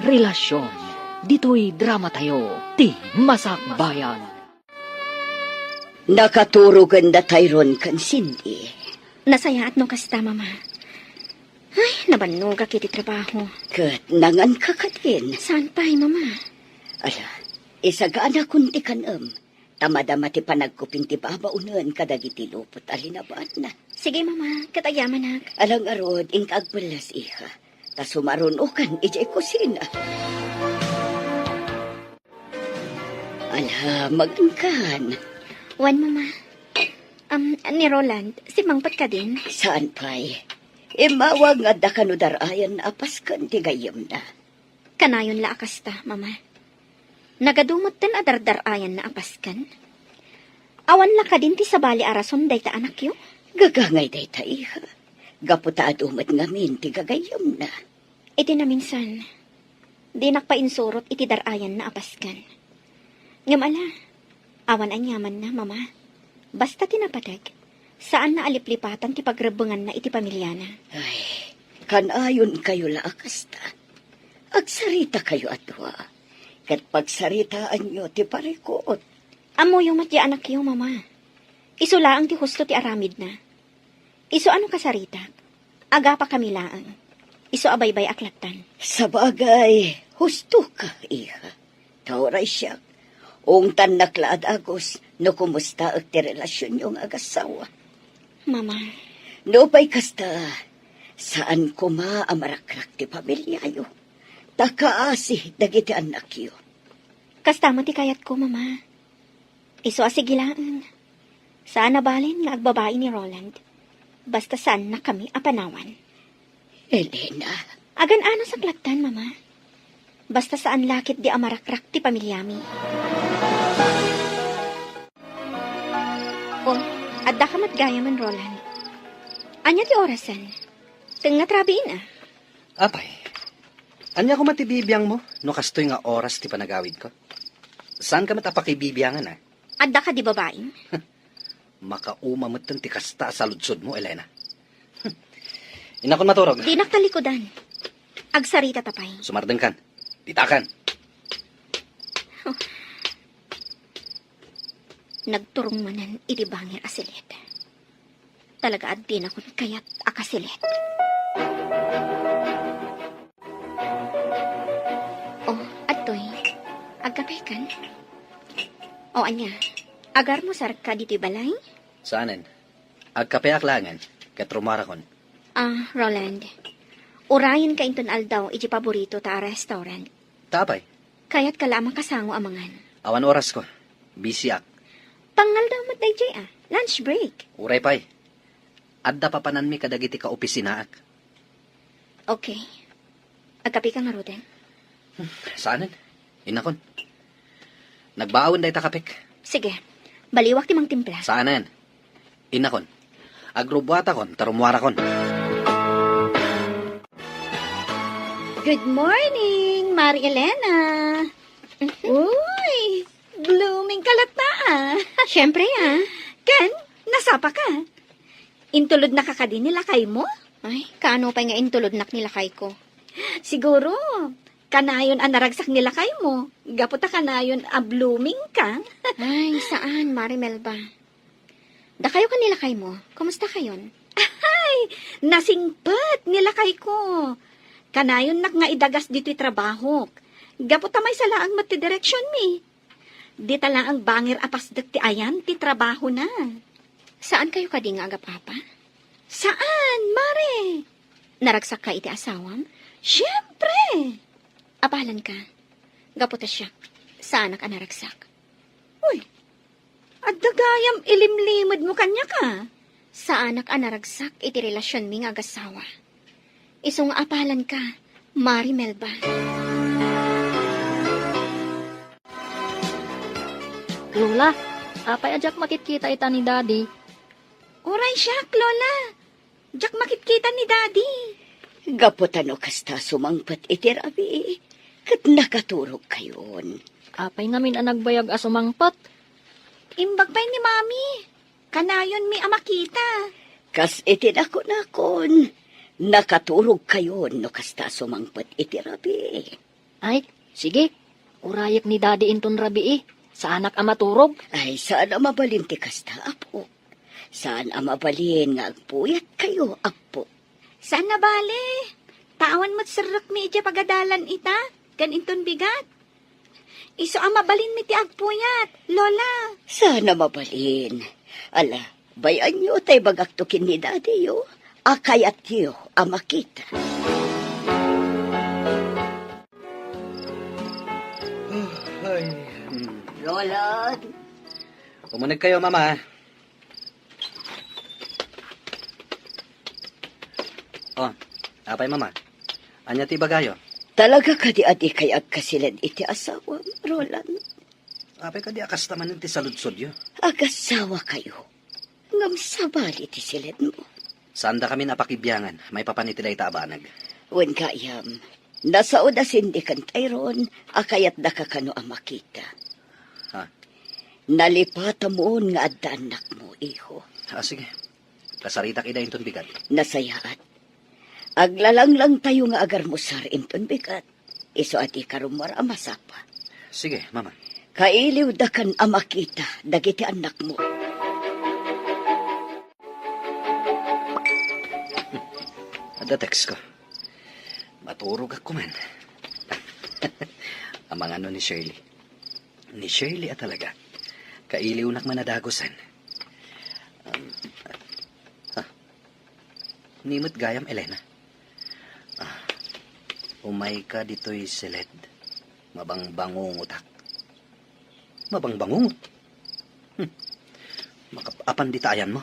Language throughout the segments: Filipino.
relasyon. Dito'y drama tayo, ti Masakbayan. Nakaturugan na Tyrone kan Cindy. Nasaya at nung kasta, mama. Ay, nabanong ka kiti trabaho. Kat nangan ka ka din. Saan pa, mama? Ala, isagaan akong ti kanam. Tamadama ti panagkuping ti babaunan kadagiti lupot alinabat na. Sige, mama. Katayaman ak. Alang arod, ingkagbalas iha. Ta sumarunukan ijay kusina. Ala, magangkan. Wan, mama. Ni Roland, si Mangpat ka din? Saan pa'y? Imawag nga da kanudarayan na apaskan ti gayam na. Kanayon la akasta, mama. Nagadumot ten adardarayan na apaskan. Awan la ka din ti sabali arason day ta anak yo. Gagangay day ta iha. Gaputa adumat ngamin ti gagayam na. Iti na minsan, di nakpainsurot iti darayan na apaskan. Ngamala, awan anyaman na, mama. Basta tinapadag, saan na aliplipatan ti pagrebengan na iti pamilyana. Ay, kanayon kayo la akasta. Agsarita kayo atwa. Kat pagsaritaan nyo ti parikot. Amo yung matya anak yo, mama. Iso laang ti husto ti aramid na. Iso ano kasarita? Aga pa kami laang. Iso abaybay aklatan. Sa bagay, husto ka, iha. Tauray siya. Ung tan naklaad agos, no kumusta ang ti relasyon yung agasawa. Mama. No pa'y kasta, saan kuma amarakrak ti pamilyayo. Takaasi dagiti anak yo. Kastama ti kayat ko, mama. Iso asigilaan. Saan nabalin nga agbabae ni Roland? Basta saan na kami apanawan. Elena. Agan-ano sa klatan, mama. Basta saan lakit di amarakrak ti pamilyami. Oh, adda ka matgaya man, Roland. Anya ti orasan? Teng nga trabiin ah. Apay, anya ko matibibiyang mo, no kastoy nga oras ti panagawid ko? Saan ka matapakibibiyangan ah? Adda ka di babaeng? Makaumamot ti kasta sa lutsod mo, Elena. Inakon maturog. Di naktalikodan. Agsarita tapay. Sumardeng kan. Ditakan. Nagturong manan iti bangir asilit. Talaga at din ako kayat akasilit. Oh, atoy. Agkapay kan? O anya, agar mo sarka dito balay? Saanen? Agkapeak langan. Katrumara kon. Roland. Urayan ka inton aldaw iti paborito ta restaurant. Tapay. Kaya't ka lamang kasango amangan. Awan oras ko. Busy ak. Pangal daw mo day lunch break. Uray pay. Adda papanan mi kadagiti ka opisina ak. Okay. Agkapi ka nga roden. Saanen? Inakon. Nagbaawon day takapik. Sige. Baliwak ti mang timpla. Saanen? Inakon. Agrubwata kon, tarumwara kon. Good morning, Mari Elena. Uy, blooming kalata ah. Siyempre Ken, nasapa ka? Intulod na kakadin nila kay mo? Ay, kaano pa nga intulod nak nila kay ko. Siguro, kanayon ang naragsak nila kay mo. Gaputa kanayon a blooming ka. Ay, saan, Mari Melba? Da kayo kanila kay mo. Kumusta kayon? Ay, nasingpat nila kay ko. Kanayon nak nga idagas dito'y trabaho. Gaputa may salaang matidireksyon mi. Di tala ang bangir apasdak ti ayan ti trabaho na. Saan kayo kading aga, Papa? Saan, Mare? Naragsak ka iti asawam? Siyempre. Apalan ka. Gaputa siya. Saan ka naragsak? Uy, at dagayam ilimlimod mo kanya ka. Saan ka naragsak iti relasyon mi nga agasawa? Isong apalan ka, Mari Melba. Lola, apay ajak makikita ita ni Daddy. Oray siya, Lola. Diyak makikita ni Daddy. Gaputano kasta sumangpat itirabi. Kat nakaturog kayon. Apay ngamin ang nagbayag asumangpat. Imbag pa'y ni Mami. Kanayon mi amakita. Kas itinakon-akon. Nakaturog kayon no kasta sumangpat itirabi. Ay, sige. Urayak ni Daddy inton rabi sa anak ang maturog. Ay, saan ang mabalin ti kasta, apo? Saan ang mabalin nga agpuyat kayo, apo? Saan na bale? Tawan mo't sarak mi ija pagadalan ita. Ganinton bigat. Iso ang mabalin mi ti agpuyat, Lola. Sana mabalin. Ala, bayan nyo tay bagaktukin ni Daddy yo. Akayat yo ang makita. Ay. Roland, Umunag kayo, Mama. Oh, apay, Mama. Anya ti bagayo? talaga ka di adi kay agkasilid iti asawa, Roland. Apay ka di akas naman ti saludsod yo. Agasawa kayo. Ngam sabali ti silid mo. Saan da kami napakibyangan? May papanitiday taabanag. Wen kayam, nasaod da sindikan tayron, akayat da ka kano ang makita. Ha? Nalipata mo nga adda anak mo, iho. Ah, sige. Kasarita kida inton bigat. Nasayaat. Aglalang lang tayo nga agar mo sar inton bigat. Iso ati karumar amasapa. Sige, Mama. Kailiw da kan amakita, dagiti anak mo. Ada text ko. Maturog ako man. Ang mga ano ni Shirley. Ni Shirley talaga. Kailiw nak manadagosan. Nimot gayam, Elena. Umay ka dito'y silid. Mabangbangungutak. Mabangbangungot? Makapapan di tayan mo.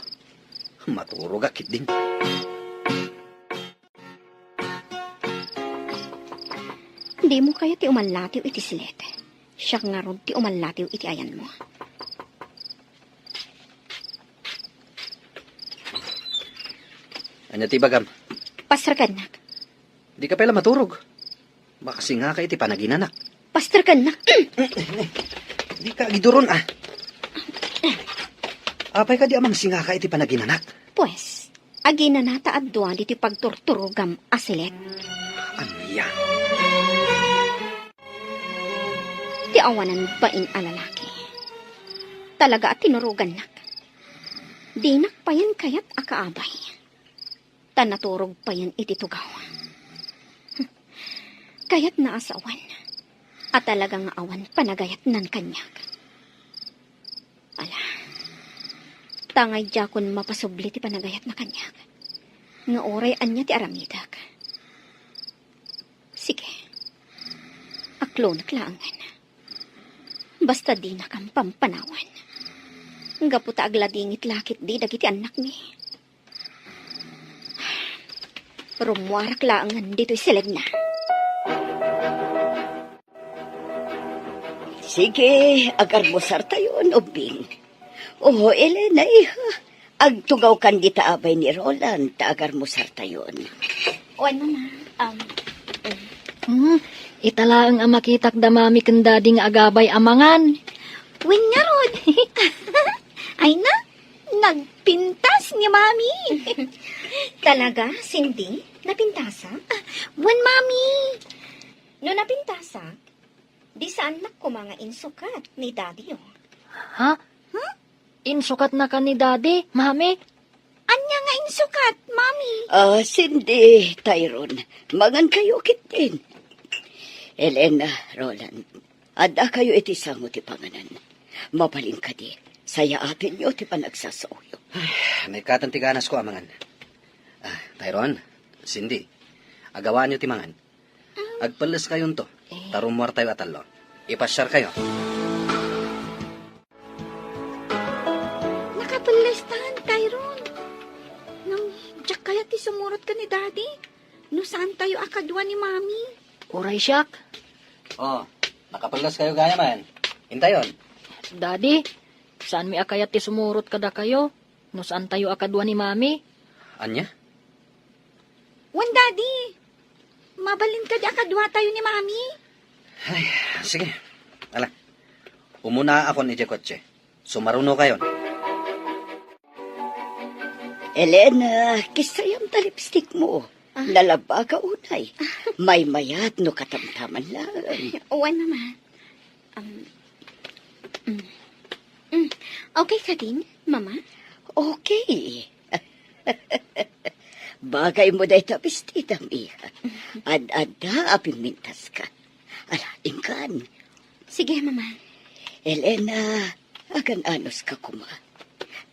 Maturog akit din. Hindi mo kaya ti umalatiw iti silet. Siya nga rod ti umalatiw iti ayan mo. Anya ti bagam? Pastor kanak. Di ka pala maturog. Makasi nga ka iti panaginanak. Pastor kanak. Di ka giduron Apay ka di amang singa ka iti panaginanak. Pues, agina nata at duwan iti pagturturugam asilet. Ano yan? Ti awanan bain alalaki. Talaga at tinurugan nak. Dinak pa yan kayat akaabay. Tanaturog pa yan iti tugaw. Kayat na asawan. At talagang awan panagayat nan kanyak. Ala. Tangay jakon mapasubli ti panagayat na kanyak. Nga oray anya ti aramidak. Sige. Aklo naklaangan. Basta di na kang pampanawan. Gaputa agladingit lakit di dagiti anak ni. Rumwarak laangan dito'y silid na. Sige, agar mo sar tayo, Ubing. Oh, Elena, iha. Agtugaw kan di taabay ni Roland, taagar mo sar tayo. O ano na, Italaang ang makitak damami kang Daddy nga agabay amangan. Win nga rod. Ay na, nagpintas ni Mami. talaga, Cindy, napintasa? Wan, Mami. No napintasa, di saan na ko mga insukat ni Daddy oh. Ha? Insukat na ka ni Daddy, Mami? Anya nga insukat, Mami. Cindy, Tyrone, mangan kayo kitin. Elena, Roland, ada kayo iti sango ti panganan. Mabalin ka di, saya atin nyo ti panagsasauyo. May katantiganas ko amangan. Tyrone, Cindy, agawaan nyo ti mangan. Agpalas kayon to. Tarumor tayo atalo. Ipasyar kayo. Nakapalastan, Tyrone. Nang diyak kaya ti sumurot ka ni Daddy. No saan tayo akadwa ni Mami? Uray siyak. Oh, nakapalas kayo gaya man. Hintayon. Daddy, saan mi akayat ti sumurot kada kayo? No saan tayo akadwa ni Mami? Anya? Wan, Daddy. Mabalin ka di akadwa tayo ni Mami. Ay, sige. Ala, umuna ako ni Jekotche. Sumaruno kayo. Elena, kisayam ta lipstick mo. Lalaba ka unay. May mayat no katamtaman lang. Uwan, mama. Okay ka din, mama? Okay. Bagay mo dahi tapistita, Miha. Ad-ada apimintas ka. Ala, ingkan. Sige, mama. Elena, agan anos ka kuma.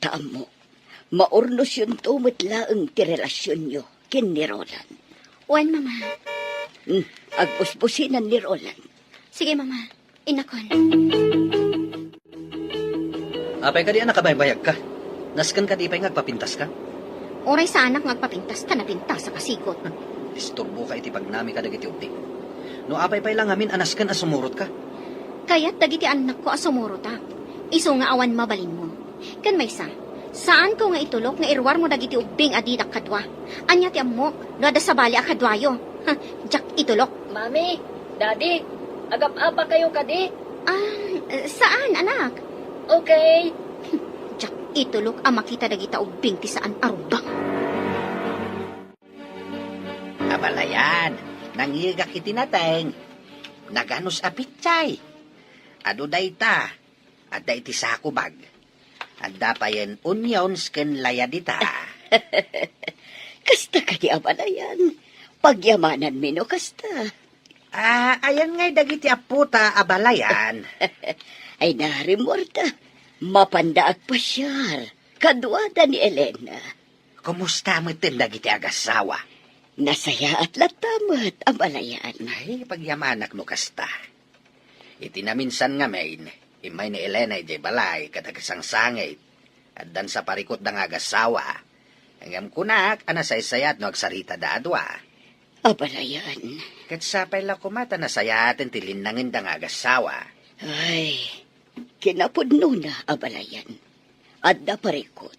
Taam mo, maurnos yun tumitla ang tirelasyon nyo kin ni Roland. Uwan, mama. Agbusbusinan ni Roland. Sige, mama. Inakon. Apay ka di anak kabaybayag ka. Naskan ka di pa'y ngagpapintas ka. Oray sa anak ngagpapintas ta na pintas sa kasigot. Isturbo ka iti pagnami ka dagiti ubdi. No apay pa'y lang amin anaskan asumurot ka. Kaya't dagiti anak ko asumuro ta. Iso nga awan mabalin mo. Kan may saan ko nga itulok nga irwar mo dagiti ubing adidak kadwa. Anya ti amok, no ada sabali akadwayo. Jak itulok. Mami, Daddy, agap-apa kayo kadi. Saan, anak? Okay. Jak itulok ang makita dagita ubing ti saan arubang. Abalayan, nangigak itinateng. Naganos apitsay. Ado dayta, adda iti sakubag. Adda pa yan onions ken layadita. Kasta ka di abalayan. Pagyamanan mi no kasta. Ayan ngay dagiti aputa abalayan. Ay narimorta. Mapandaag pa siyar. Kadwada ni Elena. Kumusta mo tin dagiti agasawa? Nasaya at latamat abalayan. Ay, pagyamanak no kasta. Iti na minsan nga main, imay ni Elena ijay balay kadagasang sangit. At dan sa parikot ng agasawa. Hanggang kunak, anasaysayat no agsarita da adwa. Abalayan. Kat sapay la kumata na sayatin tilin nangin dang agasawa. Ay, kinapudno na abalayan. Adda parikot.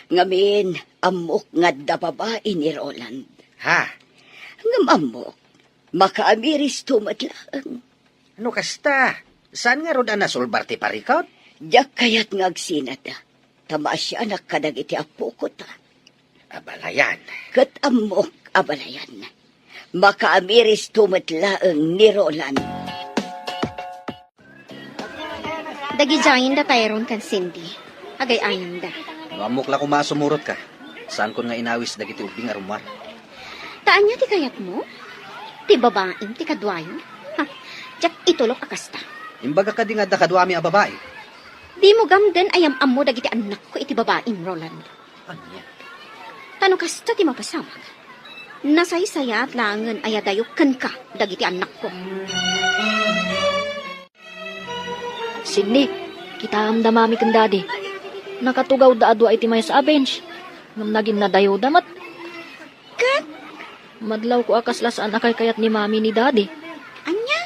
Ngamin, amok nga da babae ni Roland. Ha? Ngam amok, makaamiris tumatlang. Ano kasta? Saan nga roda nasulbar ti parikot? Diyak kayat ngagsinata. Tama siya nakadag iti apo ko ta. Abalayan. Kat amok abalayan. Makaamiris tumatlaang ni Roland. Dagijayin da tayron kan Cindy. Agay ayon da. No amok la kumasumurot ka. Saan kon nga inawis dagiti ubing arumar. Taan niya ti kayat mo? Ti babaeng ti kadwayo? Jak itulok akasta. Imbaga ka di nga dakadwami a babae. Di mo gamden ayam ammo dagiti anak ko iti babaeng Roland. Anya? Tano kasta ti mapasamag. Nasaysaya at langan ayadayok kan ka dagiti anak ko. Sidney, kita amdamami kan Daddy. Nakatugaw da adwa iti may sa bench. Ngam naging nadayo damat. Kat? Madlaw ko akaslasaan akay kayat ni Mami ni Daddy. Anya?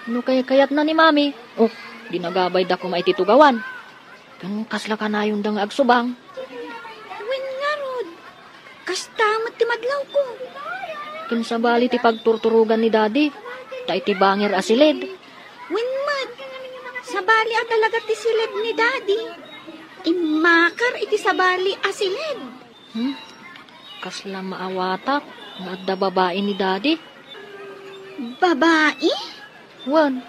No kayat na ni Mami. Oh, dinagabay da ko maititugawan. Kung kasla ka na yung dang agsubang. Wen nga rod. Kasta mat ti madlaw ko. Kinsabali ti pagturturugan ni Daddy. Ta iti bangir asilid. Wen mat. Sabali at talaga ti silid ni Daddy. Imakar iti sabali asilid. Kasla maawatak. Nga adda babae ni Daddy. Babae? Wan,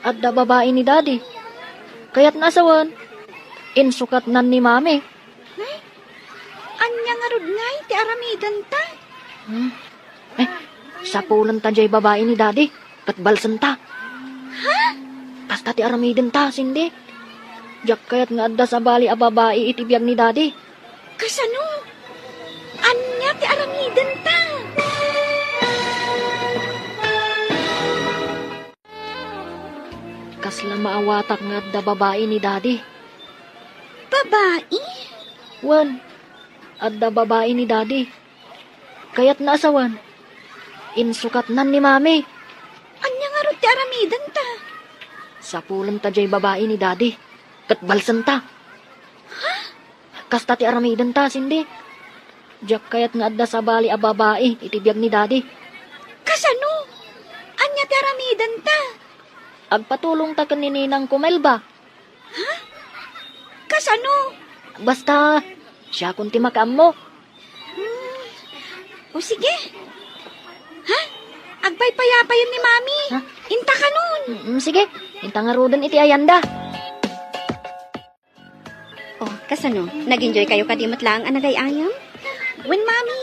adda babae ni Daddy. Kaya't nasawan. Insukat nan ni Mami. Anya nga rod ngay ti aramidan ta. Sapulan ta jay babae ni Daddy. Katbalsan ta. Ha? Kasta ti aramiden ta, Cindy. Jak kayat nga adda sa bali a babae itibiyag ni Daddy. Kasano? Anya ti aramidan ta. Kasla maawatak nga adda babae ni Daddy. Babae? Wan, adda babae ni Daddy. Kaya't naasawan. Insukat nan ni Mami. Anya nga rod ti aramidan ta. Sapulan ta jay babae ni Daddy. Katbalsan ta. Ha? Kasta ti aramiden ta, Cindy. Jak kayat nga adda sa bali a babae itibiyag ni Daddy. Kasano? Anya ti aramidan ta. Agpatulong ta kanininang kumelba. Kasano? Basta, siya kunti makam mo. O sige. Ha? Agbay payapayon ni Mami. Ha? Inta ka nun. Sige, inta nga rodan iti ayanda. Oh, kasano? Nag-enjoy kayo kadimot lang ang nagayayam? When Mami.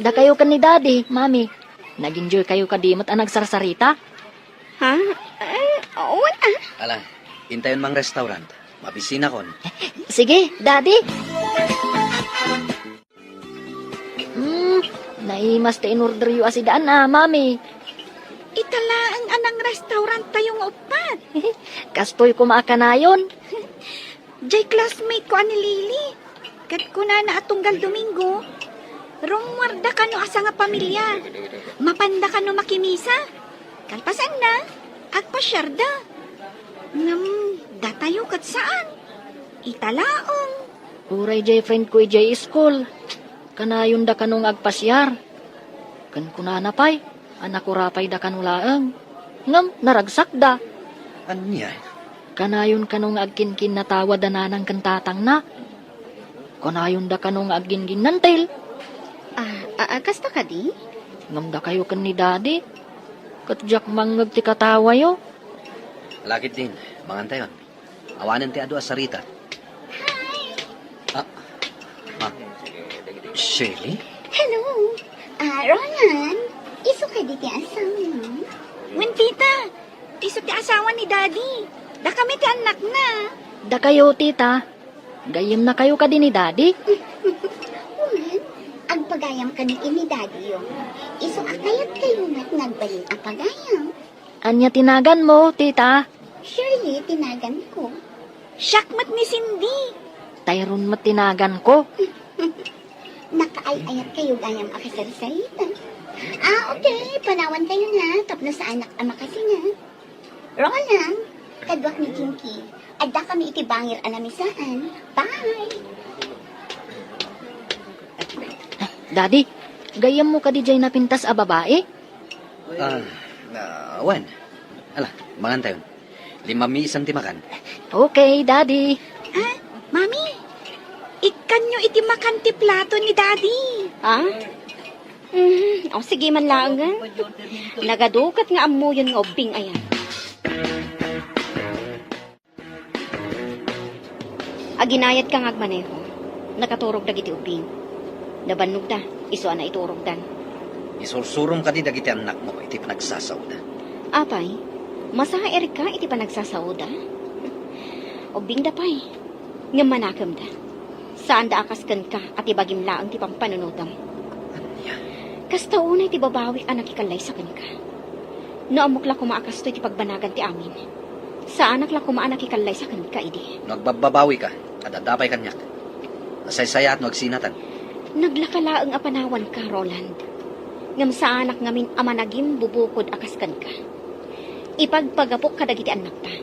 Da kayo kan ni Daddy, Mami. Nag-enjoy kayo kadimot ang nagsarsarita? Ha? Wala. Ala, intayon mang restaurant. Mabisina kon. Sige, Daddy. Naimas ta in-order yu asidaan Mami. Itala ang anang restaurant tayong upat. Kastoy ko maakanayon. Jay classmate ko ani Lily. Kat ko na atunggal Domingo. Rong warda ka no asa nga pamilya. Mapanda ka no makimisa. Kalpasan na. Agpasyarda. Datayo kat saan? Italaong. Uray jay friend ko jay school. Kanayon da kanong agpasyar. Kan kunana pay. Anak ko rapay da kanulaang. Ngam, naragsak da. Anya? Kanayon kanong agkinkin na tawa dananang kantatang na. Kanayon da kanong agingin nantil. Kasta ka di? Ngam da kayo kan ni Daddy. Katjak mangag ti katawa yo. Lakit din, mangantayon. Awanan ti adu asarita. Ah, Shirley? Hello. Roland. Iso ka di ti asawa mo? When tita. Iso ti asawa ni Daddy. Da kami ti anak na. Da kayo, tita. Gayem na kayo ka din ni Daddy. Ang pagayam ka ni Daddy yung iso akayat kayo nga't nagbalin ang pagayam. Anya tinagan mo, tita. Surely, tinagan ko. Syakmat ni Cindy. Tayron mo tinagan ko. Nakaay-ayat kayo gayam akasari-sarita. Okay. Panawan kayo na. Tapno sa anak ama kasi nga. Roland, kadwak ni Jinky. Adda kami itibangir anamisaan. Bye! Daddy, gayem mo ka di jay napintas a babae? Wan. Ala, mangantayon. 5 isang timakan. Okay, Daddy. Mami. Ikan nyo iti makanti plato ni Daddy. Sige man lang. Nagadukat nga amo yun nga ubing ayan. Aginayat ka nga agmaneho. Nakaturog dagiti ubing. Nabanog da. Iso na iturog dan. Isursurom ka di dagiti anak mo, iti panagsasawda. Apay, masaha Erika iti panagsasawda. Ubing da pay. Nga manakam da. Saan da akaskan ka at ibagim laang ti pampanunodam. Anya? Kasta unay ti babawi anak ikalay sa kanka. Naamok la kumaakas to iti pagbanagan ti amin. Sa anak la kumaanak ikalay sa kanka idi. Nagbababawi ka, adadapay kanyak. Asaysaya at nagsinatan. Naglakalaang apanawan ka, Roland. Ngam sa anak ngamin amanagim bubukod akaskan ka. Ipagpagapok ka dagiti anak ta.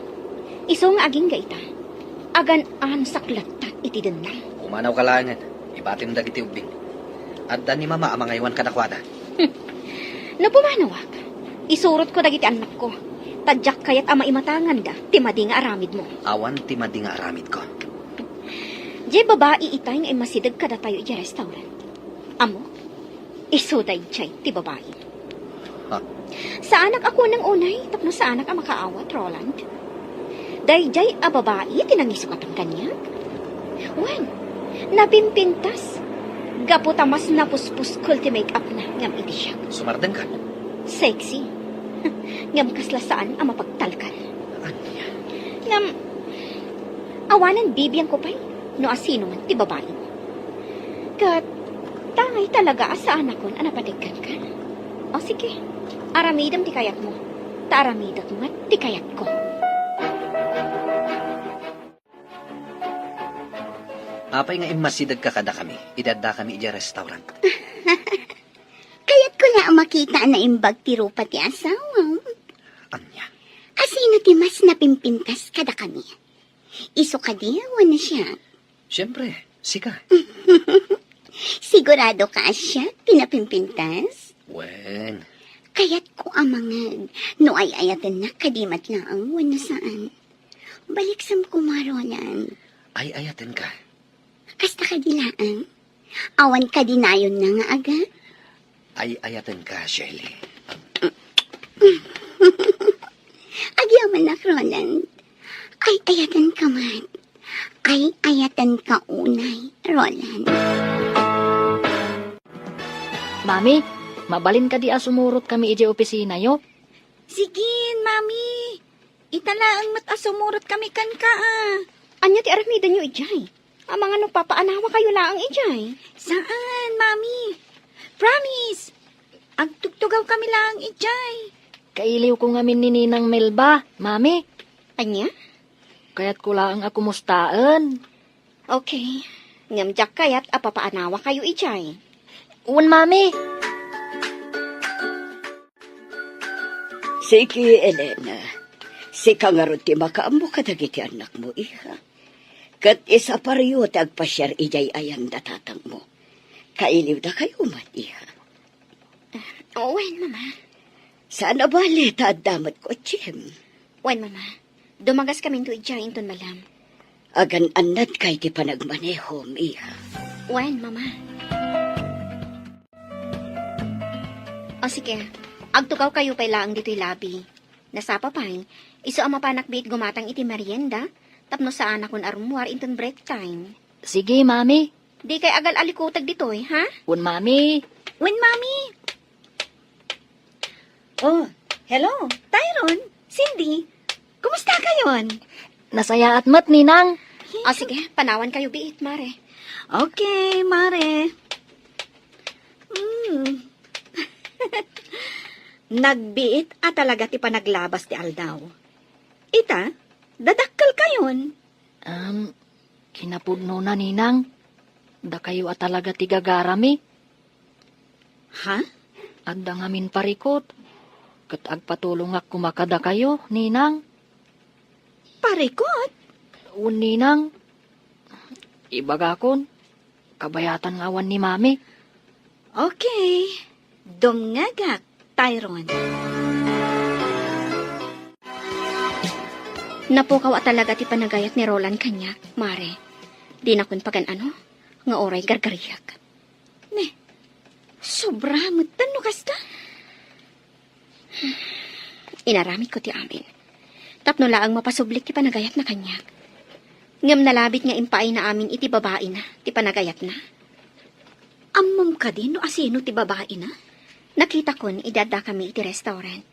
Iso nga aging gaita. Agan-an saklat ta iti denang. Umanaw ka langan, ibatim dagiti ubing. Adda ni mama amangaywan ka dakwada. Napumanawak. Isurot ko dagiti anak ko. Tadyak kayat ama imatangan da, timadi nga aramid mo. Awan ti madi nga aramid ko. Di babae itay nga imasidag kada tayo iti restaurant. Amo, isuday chay ti babae. Ha? Sa anak ako nang unay, tapno sa anak ang makaawat, Roland. Dayjay a babae, tinangisukat ang kanya. Wen, napimpintas. Gaputa mas napuspus ti make-up na, ngam iti siya. Sumardan ka. Sexy. Ngam kaslasaan ang mapagtalkan. Anya? Ngam, awanan bibiyang ko pa'y, no asino man ti babae mo. Kat, tangay talaga sa anak ko na napatigkan ka. O sige, aramidam ti kayat mo. Taaramidat mo at ti kayat ko. Apay nga imasidag ka kada kami, idadda kami ija restaurant. Kaya't ko na makita na imbag ti rupa ti asawa. Anya? Asino ti mas napimpintas kada kami. Iso ka di, na siya. Siyempre, sika. Sigurado ka siya, pinapimpintas? Wen, Kaya't ko amangag, no ay ayatan na kadimat lang ang wala saan. Baliksam kumarolan. ay ayaten ka. Kasta kadilaan. Awan ka dinayon na nga aga. Ay, ayatan ka, Shelly. Agyaman na, Roland. Ay, ayatan ka man. Ay, ayatan ka unay, Roland. Mami, mabalin ka di sumurot kami ije opisina yo. Sige, mami. Itala ang matasumurot kami kan ka Anya ti aramidan nyo ijay. Amang ano papaanawa kayo laang ijay. Saan, mami? Promise. Agtugtugaw kami lang ijay. Kailiw ko ngamin ni Ninang Melba, mami. Anya? Kaya't ko lang ako mustaan. Okay. Ngamjak kayat papaanawa kayo ijay. Un, mami. Sige, Elena. Si kangarot ti makaambo kadagiti anak mo, iha. Kat isa pariyo tagpasyar ijay ayan datatang mo. Kailiw da kayo man, iha. Wen, mama. Sana bali, taadamat ko, Jim. Wen, mama. Dumagas kami to ijay inton malam. Agan anad kay ti panagmaneho, iha. Wen, mama. O sige, agtugaw kayo pa ilaang dito'y labi. Nasapa pa'y, iso ang mapanakbit gumatang iti merienda, tapno sa anak kon arumwar inton break time. Sige, mami. Di kay agal alikutag dito'y, ha? Un, mami. When, mami? Oh, hello. Tyron, Cindy. Kumusta kayon? Nasaya at mat, Ninang. O sige, panawan kayo biit, mare. Okay, mare. Nagbiit talaga ti panaglabas ti Aldaw. Ita, dadakkel kayon. Kinapudno na, Ninang. Da kayo talaga ti gagarami. Ha? Adda ngamin parikot. Kat agpatulong ak kumakada kayo, Ninang. Parikot? Un, Ninang. Ibagakon. Kabayatan ngawan ni Mami. Okay. Dumngagak, Tyron. Napukaw talaga ti panagayat ni Roland kanyak, mare. Di na kun pagan ano, nga oray gargariyak. Sobra mutan no kasta. Inaramid ko ti amin. Tapno laang mapasublik ti panagayat na kanyak. Ngam nalabit nga impaay na amin iti babae na, ti panagayat na. Ammam ka din no asino ti babae na? Nakita kon idada kami iti restaurant.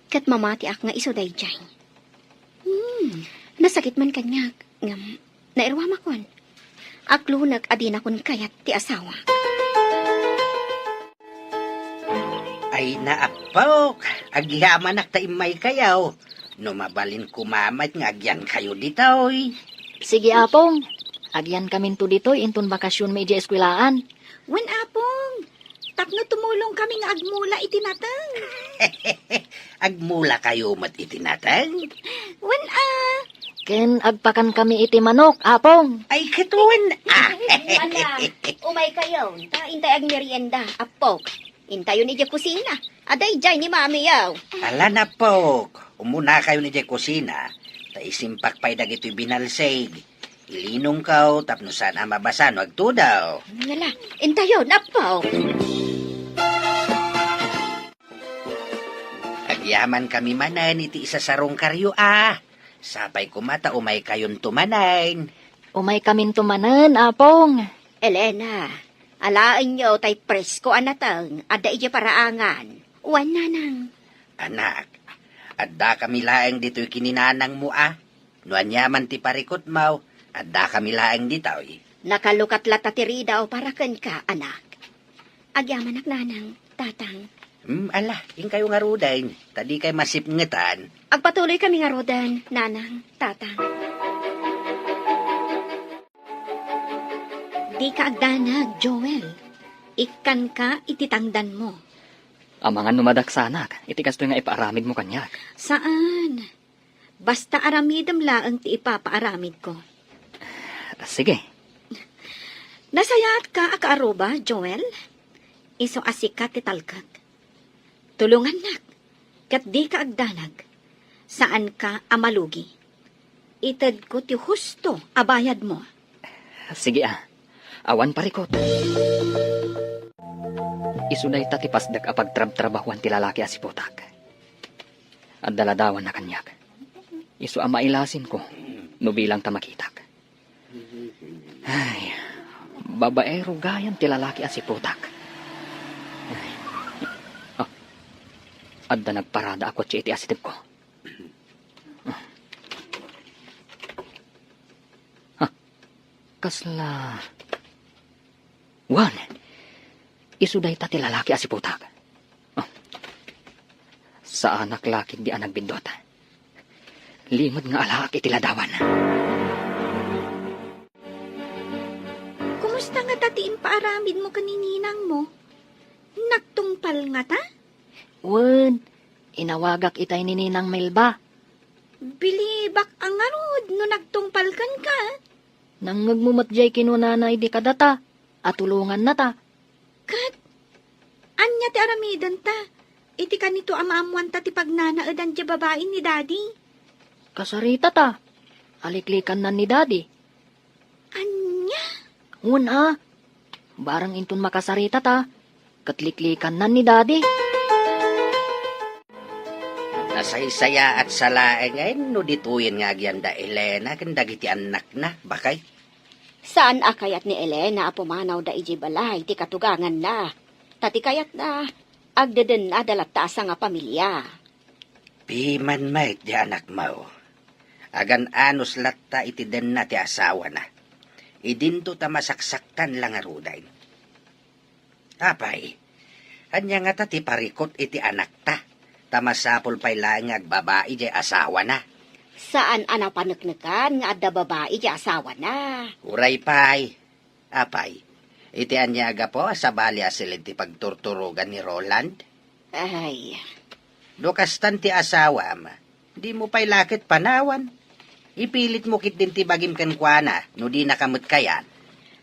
Kat mamati ak nga iso dayjay. Nasakit man kanyak. Ngam, nairwama kon. Aklunag adina kon kayat ti asawa. Ay naapok, agyaman ak taimay kayaw. No mabalin kumamat nga agyan kayo ditoy. Sige, Apong. Agyan kamin to dito, inton bakasyon may eskwelaan. Wen apong. Tapno tumulong kami nga agmula itinatang. Agmula kayo mat itinatang. Wen Ken agpakan kami iti manok, Apong. Ay katuan. Ala, umay kayo. Ta intay ag merienda, apok. Intayo ni kusina. Aday jay ni mami yaw. Ala na po, umuna kayo ni Jay Kusina. Taisimpak pa'y dagito'y binalsig. Ilinong kaw, tapno saan ang mabasan, wag to daw. Ngala, intayo, napaw. Agyaman kami manan, iti isa sarong karyo Sapay kumata, umay kayon tumanain. Umay kamin tumanan, Apong. Elena, alain nyo tay presko anatang, ada iya paraangan. Wan nanang. Anak, adda kami laeng dito'y kininanang mo Nuan yaman ti parikot mau, adda kami laeng dito'y. Nakalukat latatiri daw para ken ka, anak. Agyaman ak nanang, tatang. Ala, yung kayo nga rudain, tadi kay masipngetan. Agpatuloy kami nga rodan, nanang, tatang. Di ka agdanag, Joel. Ikan ka ititangdan mo. Amangan numadaksanak, itikas to nga ipaaramid mo kanyak. Saan? Basta aramidam laang ti ipapaaramid ko. Sige. Nasayat ka akaaruba, Joel? Iso asikat ti talkag. Tulungan nak, kat di ka agdanag. Saan ka amalugi? Itad ko ti husto abayad mo. Sige Awan parikot. Isuday ta ti pasdak a pagtrab-trabahuan ti lalaki a si Putak. At daladawan na kanyak. Isu ang mailasin ko, no bilang ta makitak. Ay, babaero gayan ti lalaki a si Putak. Ay. Oh, adda nagparada ako ti iti asitib ko. Kasla... Wan, isuday ta ti lalaki a si Putak. Oh. Sa anak laki di anak bindot. Limod nga alak iti ladawan. Kumusta nga tatiin paaramid mo kanininang mo? Nagtungpal nga ta? Wen, inawagak itay ni Ninang Melba. Bilibak ang arod no nagtungpal kan ka. Nang ngagmumatjay kinunanay di kadata, at tulungan na ta. Kat, anya ti aramidan ta. Iti kanito amaamuan ta ti pagnanaadan di babae ni daddy. Kasarita ta, aliklikan na ni Daddy. Anya? Una, barang intun makasarita ta, katliklikan na ni Daddy. Nasaysaya at salaeng ay no dituyin nga agyanda Elena kan dagiti anak na bakay. Saan akayat ni Elena apumanaw da iji balay ti katugangan na. Tati kayat na agdeden na dalatasa nga pamilya. Piman may di anak mo. Agan anos latta iti den na ti asawa na. Idinto ta masaksaktan lang aruday. Apay, anya nga ta ti parikot iti anak ta. Tamasapol pa'y lang agbabae di asawa na. Saan anapaneknekan nga adda babae ti asawa na. Uray pa'y. Apay, iti anya aga po sa bali asilid ti pagturturugan ni Roland. Ay, Dokastan ti asawa ma. Di mo pa'y lakit panawan. Ipilit mo kit din ti bagim kankwana no di nakamot kayan.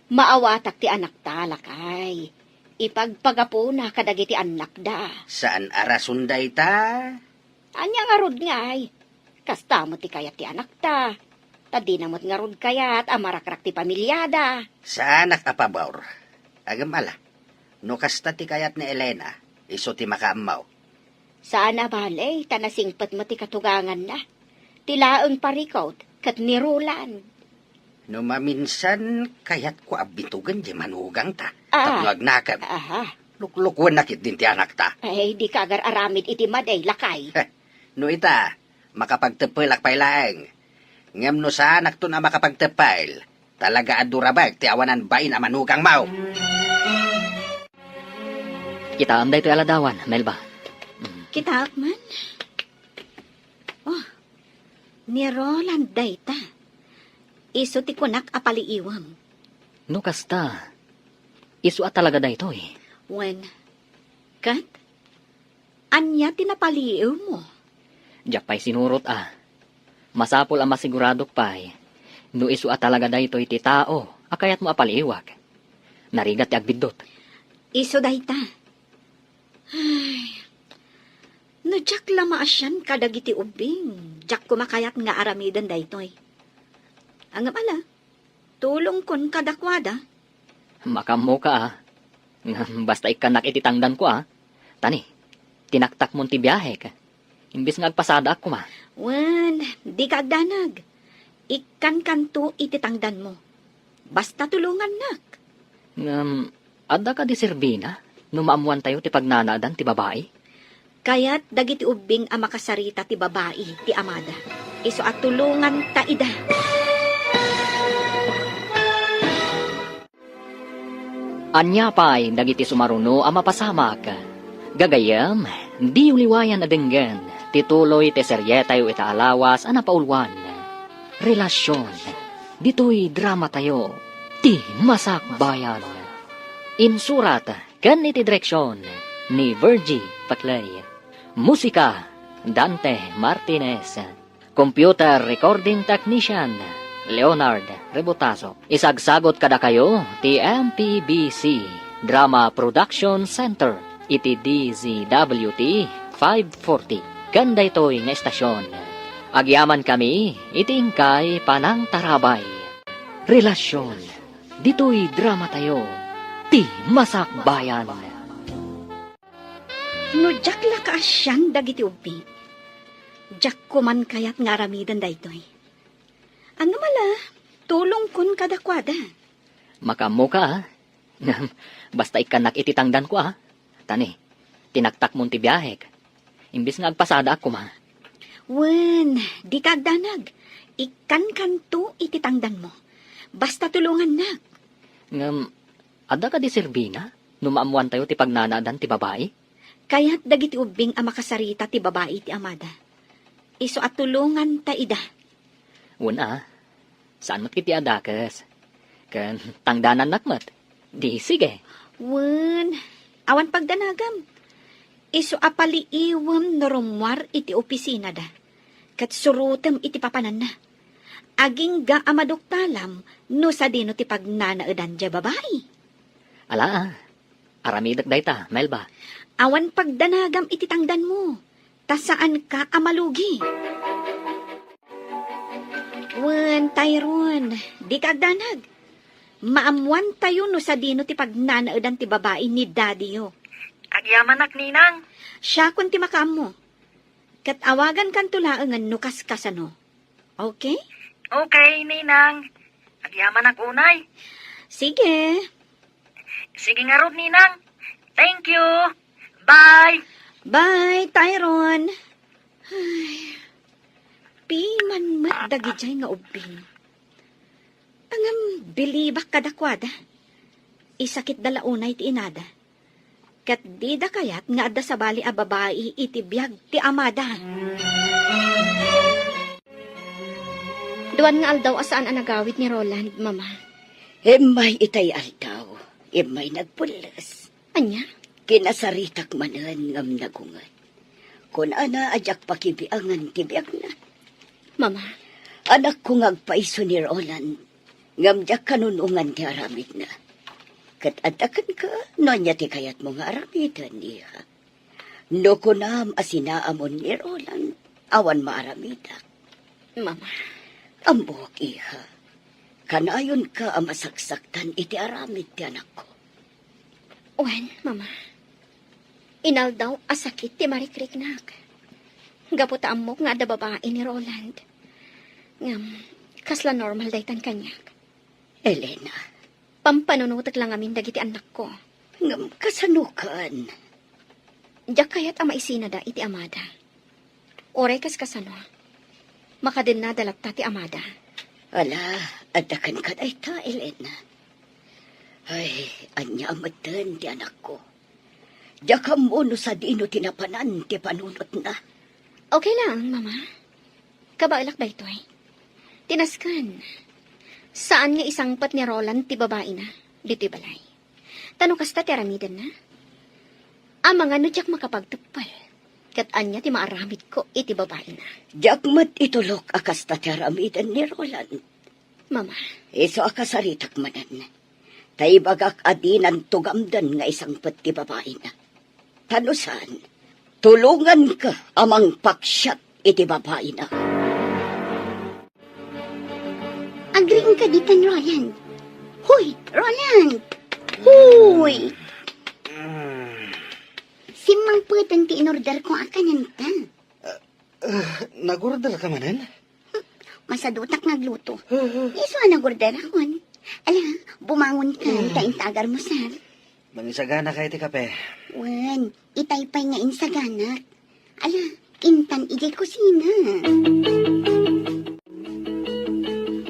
maawatak ti anak talakay. Ipagpagapo na kadagiti anak da. Saan arasunday ta? Anya nga rod nga ay. Kasta mo ti kayat ti anak ta. Tadi namot nga rod kayat amarakrak ti pamilyada. Sa anak apabawr. Agam ala. No kasta ti kayat ni Elena, iso ti makaamaw. Sana balay, tanasingpat mo ti katugangan na. Tilaang parikot, kat nirulan. No maminsan, kayat ko abitugan di manugang ta. Ah. Tapno agnakam. Aha, Luklukwan nakit din ti anak ta. ay di kagar aramid iti maday lakay. No ita, makapagtepel akpay laeng. Ngem no sa anak to na makapagtepel, talaga adurabag ti awanan bain a manugang mau. Kita anday to aladawan, Melba. Kita man. Oh, ni Roland dayta. Iso ti kunak apaliiwam. No kasta, isu at talaga da ito eh. When, kat, anya tinapaliiw mo. Japay sinurot Masapol ang masiguradok pay. No isu at talaga da ito iti tao, akayat mo apaliiwag. Narigat ti agbidot. Iso dayta. Ay, no jak lama asyan kadagiti ubing. Jak kumakayat nga aramidan daytoy. Ang ala, tulong kon kadakwada. Makamo ka Basta ikanak ititangdan ko Tani, tinaktak mo ti biyahe ka. Imbis nga agpasada ako ma. Wan, di ka agdanag. Ikan kanto ititangdan mo. Basta tulungan nak. Adda ka di Serbina? No maamuan tayo ti pagnanadan ti babae? Kaya't dagiti ubing ang makasarita ti babae, ti amada. Iso at tulungan ta ida. Anya pa'y dagiti sumaruno ang mapasamak. Gagayam, di uliwayan na denggan. Tituloy ti serye tayo itaalawas ang napaulwan. Relasyon, dito'y drama tayo. Ti masakbayan. Insurat, kan iti direksyon ni Virgie Paclay. Musika, Dante Martinez. Computer recording technician, Leonard Rebotazo. Isagsagot kada kayo, ti MPBC Drama Production Center, iti DZWT 540. Ganda ito'y nga estasyon. Agyaman kami, itingkay panang tarabay. Relasyon, dito'y drama tayo, ti masakbayan. No, jak la ka asyan dagiti ubbi. Jak kuman kayat nga aramidan daytoy. Ano mala, tulong kun kadakwada. Makamo ka, ah. Basta ikanak ititangdan ko, ah. Tani, tinaktak mong tibiyahek. Imbis nga agpasada ako, ma. Wen, di kagdanag. Ikan kanto ititangdan mo. Basta tulungan na. Ngam, ada ka di Silvina? Numaamuan tayo ti pagnanadan ti babae? Kaya't dagiti ubing ang makasarita ti babae ti amada. Iso at tulungan ta ida. Una, saan mat kiti adakas? Kan tangdanan nakmat. Di sige. Wen, awan pagdanagam. Iso apaliiwam na rumwar iti opisina da. Kat surutem iti papanan na. Aging ga amaduktalam no sa dino ti pagnanaadan dya babae. Ala, aramidak dayta, Melba. Awan pagdanagam iti tangdan mo. Ta saan ka amalugi? Wen, Tyrone, di ka agdanag. Maamuan tayo no sa dino ti pagnanaadan ti babae ni daddy yo. Agyamanak, Ninang. Siya kun ti makaam mo. Kat awagan kan tulaangan no kaskasano. Okay? Okay, Ninang. Agyamanak unay. Sige. Sige nga rod, Ninang. Thank you. Bye. Bye, Tyrone. Ay, piman mat dagijay nga ubing. Angam bilibak kadakwada. Isakit dalaunay ti inada. Kat di da kayat nga adda sa bali a babae iti biyag ti amada. Duwan nga aldaw asaan ang nagawit ni Roland, Mama. May itay aldaw. May nagpulas. Anya? Kinasaritak manan ngam nagungan. Kun ana ajak pakibiangan tibiyag na. Mama, Anak ko ngagpaiso ni Roland. Ngam jak kanunungan ti aramid na. Kat adakan ka, no niya ti kayat mo nga aramidan niya. No kunam asinaamon ni Roland, awan maaramidak. Mama. Ambok iha. Kanayon ka ang masaksaktan iti aramid ti anak ko. Wen, Mama. Inaldaw asakit ti marikriknak. Gaputa amok nga da babae ni Roland. Ngam, kasla normal daytan kanyak. Elena, Pampanunutak lang amin dagiti anak ko. ngam kasanukan. Diyak kayat ama isinada iti amada. Oray kas kasano. Makadin na dalagta ti amada. Ala, adakan ka day ta, Elena. Ay, anya amatan ti anak ko. Jakam mo no sa dino tinapanan ti panunot na. Okay lang, Mama. Kabailak ba ito eh? Tinaskan. Saan nga isangpat ni Roland ti babae na? Dito'y balay. Tanong kasta ti aramidan na? Ang mga nudyak makapagtupal. Kat anya ti maaramid ko iti babae na. Jakmat itulok akas tataramidan ni Roland. Mama, Iso akasaritak manan. Taibagak adinan tugamdan nga isang pati babae na. Tanusan, tulungan ka amang paksyat iti babae na. Agriin ka ditan, Roland. Huy, Roland! Huy! Simang putan ti inorder ko akanan ta. Nagorder ka manan? Masadutak nagluto. Iso nagorder akon. Ala, bumangon ka, tain tagar mo, sir. Mangisagana ka iti kape. Wan, itaypay nga insaganak. Ala, kintan ijay kusina.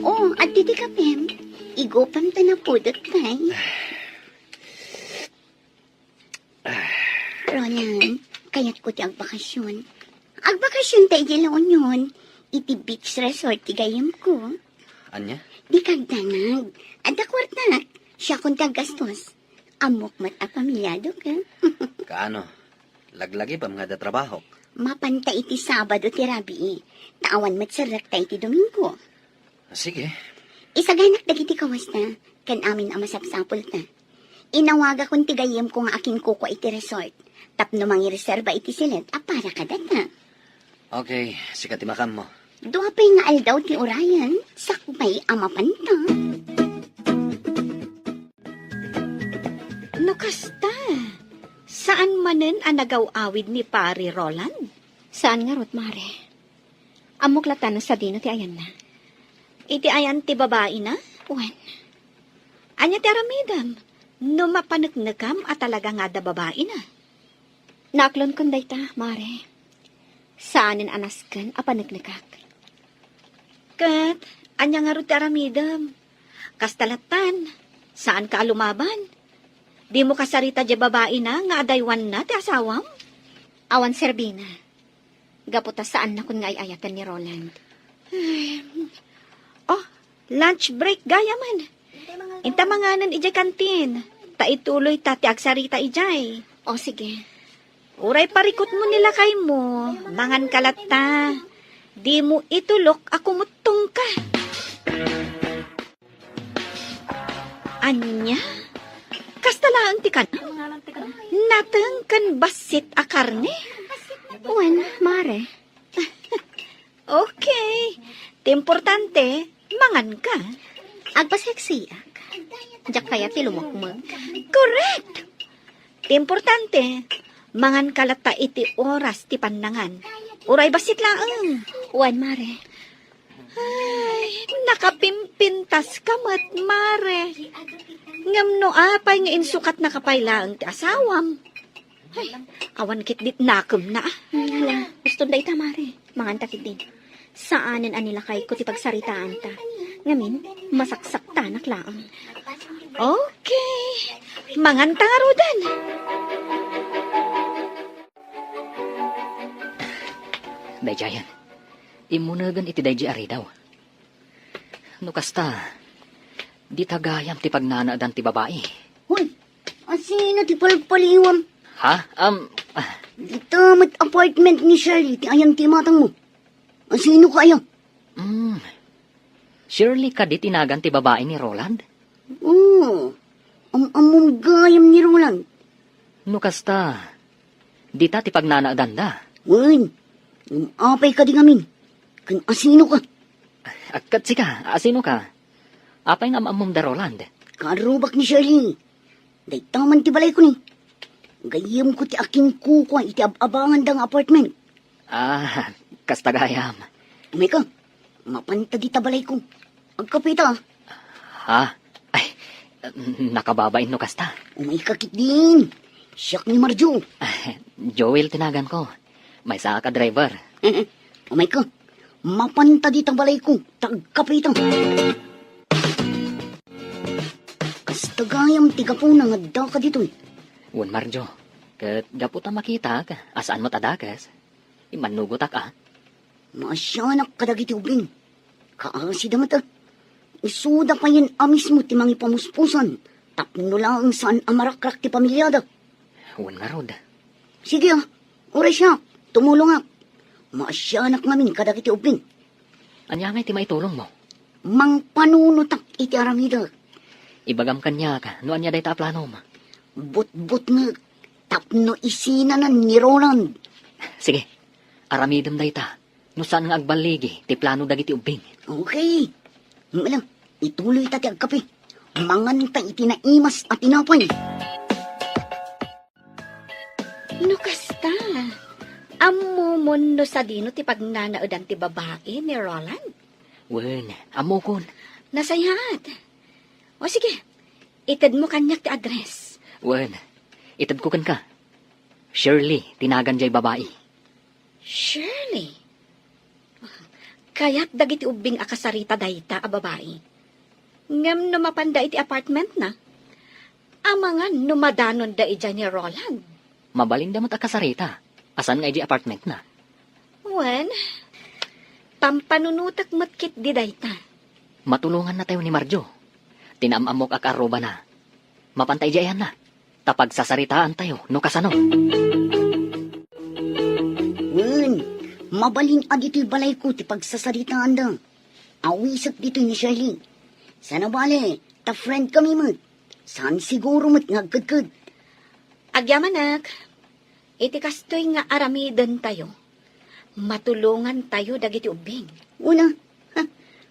Oh, at titi kapem, igopam ta na pudot kay. Roland, kayat ko ti agbakasyon. Agbakasyon tayo dilaon yun. Iti beach resort ti gayam ko. Anya? Di kagdanag. Ada kwarta. Siya kung tagastos. Amok mat a pamilyado ka. Kaano? Laglagi pa mga da trabaho. Mapanta iti Sabado ti Rabi. Taawan mat sarak tayo ti Domingo. Sige. Isaganak dagiti kawas na. Kan amin ang masapsapol ta. Inawaga kong tigayem ko nga akin kuko iti resort. Tapno mangi reserva iti silet. Para ka data. Okay, sikat imakam mo. Dua pa'y nga aldaw ti Orion. Sakupay amapanta. No kasta. Saan Saan manen ang nagaw-awid ni Pari Roland? Saan nga rot, Mare? Amuklatan sa dino ti ayan na. Iti ayan ti babae na? Wan, Anya ti aramidam. No mapanagnagam at talaga nga da babae na. naaklon kun dayta, Mare. Saanin anaskan a panagnagak. Kat, anya nga ro ti aramidam. Kastalatan, saan ka lumaban? Di mo kasarita di babae na nga adaywan na ti asawam? Awan Serbina. Gaputa saan na kun nga ayatan ni Roland. Oh, lunch break gaya man. Inta manganan ijay kantin. Ta ituloy ta ti agsarita ijay. O sige. Uray parikot mo nila kay mo. Mangan kalata. Di mo itulok ako mutong ka. Anya? Kastalaan ti kan? Natang kan basit a karne? Wan, Mare. Okay. Ti importante, mangan ka. Agpaseksiak. Diyak kaya ti lumukmag. Correct. Ti importante, mangan kalata iti oras ti pandangan. Uray basit laang. Wan, Mare. Ay, nakapimpintas ka mat, Mare. Ngam no apay nga insukat na kapaylaang ti asawam. Ay, awan kit dit nakem na. Hala, gusto day ta, Mare. Mangan takit din. Saanin anila kay ko ti pagsaritaan ta. Ngamin, masaksak tanak laang. Okay. Mangan tangarudan. Dayjayan. Imunagan iti dayji ari daw. No kasta, di tagayam ti pagnanaadan ti babae. Hoy, asino ti palpaliwam? Ha? Dito mat apartment ni Shirley, ti ayang ti matang mo. Asino kayo? Surely ka di tinagan ti babae ni Roland? Oo, among gayam ni Roland. No kasta, di ta ti pagnanaadan da. Wen, apay ka di ngamin. Kan asino ka? Agkat sika, asino ka? Apay nga maamom da Roland. Karubak ni Shirley. Day taman ti balay ko ni. Gayam ko ti aking kuko iti abangan dang apartment. Kasta gayam. Umay ka, mapanta di tabalay ko. Agkapita. Ha? Ay, nakababain no kasta. Umay kakit din. Siyak ni Marjo. Joel tinagan ko. May saka ka driver. Umay ka, mapanta di tabalay ko. Tagkapita. Kasta gayam tiga po nang adda ka dito. Wan Marjo, kat gaputa makita ka, asaan mo tadakas? Imanugot ka. Masyanak kadagiti ubing. Kaasi damat isuda pa yan amis mo ti mangi pamuspusan. Tapno lang saan amarakrak ti pamilyada. Wan nga rod. Sige oras siya, tumulong nga. Masyanak ngamin kadagiti ubing. Anya nga iti maitulong mo. Mang panunutak iti aramida. Ibagam kanya ka, no anya day ta planom. But nga, tapno isinanan ni Roland. Sige, aramidem day ta. No saan nga agbaligi, ti plano dagiti ubing. Okay. Malang, ituloy tati agkape. Mangan ta itinaimas at tinapay. No kasta. Amumon no sa dino ti pagnanaadan ti babae ni Roland. Wen, amukon. Nasayat. O sige, itad mo kanyak ti address. Wen, itad ko kan ka. Shirley, tinagan jay babae. Shirley. Kaya't dagiti ubing akasarita dayta a babae. Ngam no mapanda iti apartment na. Amangan no madanon da ija ni Roland. Mabalin damat akasarita. Asan nga iji apartment na? Wen, pampanunutak matkit di dayta. Matulungan na tayo ni Marjo. Tinamamok ak aruba na. Mapantay jayan na. Tapag sasaritaan tayo, no kasano. Wen, mabalin adito'y balay ko ti pagsasaritaan da. Awisak dito ni Shirley. Sana bale, ta friend kami mo. Saan siguro mo't ngagkadkad. Agyamanak, iti kastoy nga aramidan tayo. Matulungan tayo dagiti ubing. Una,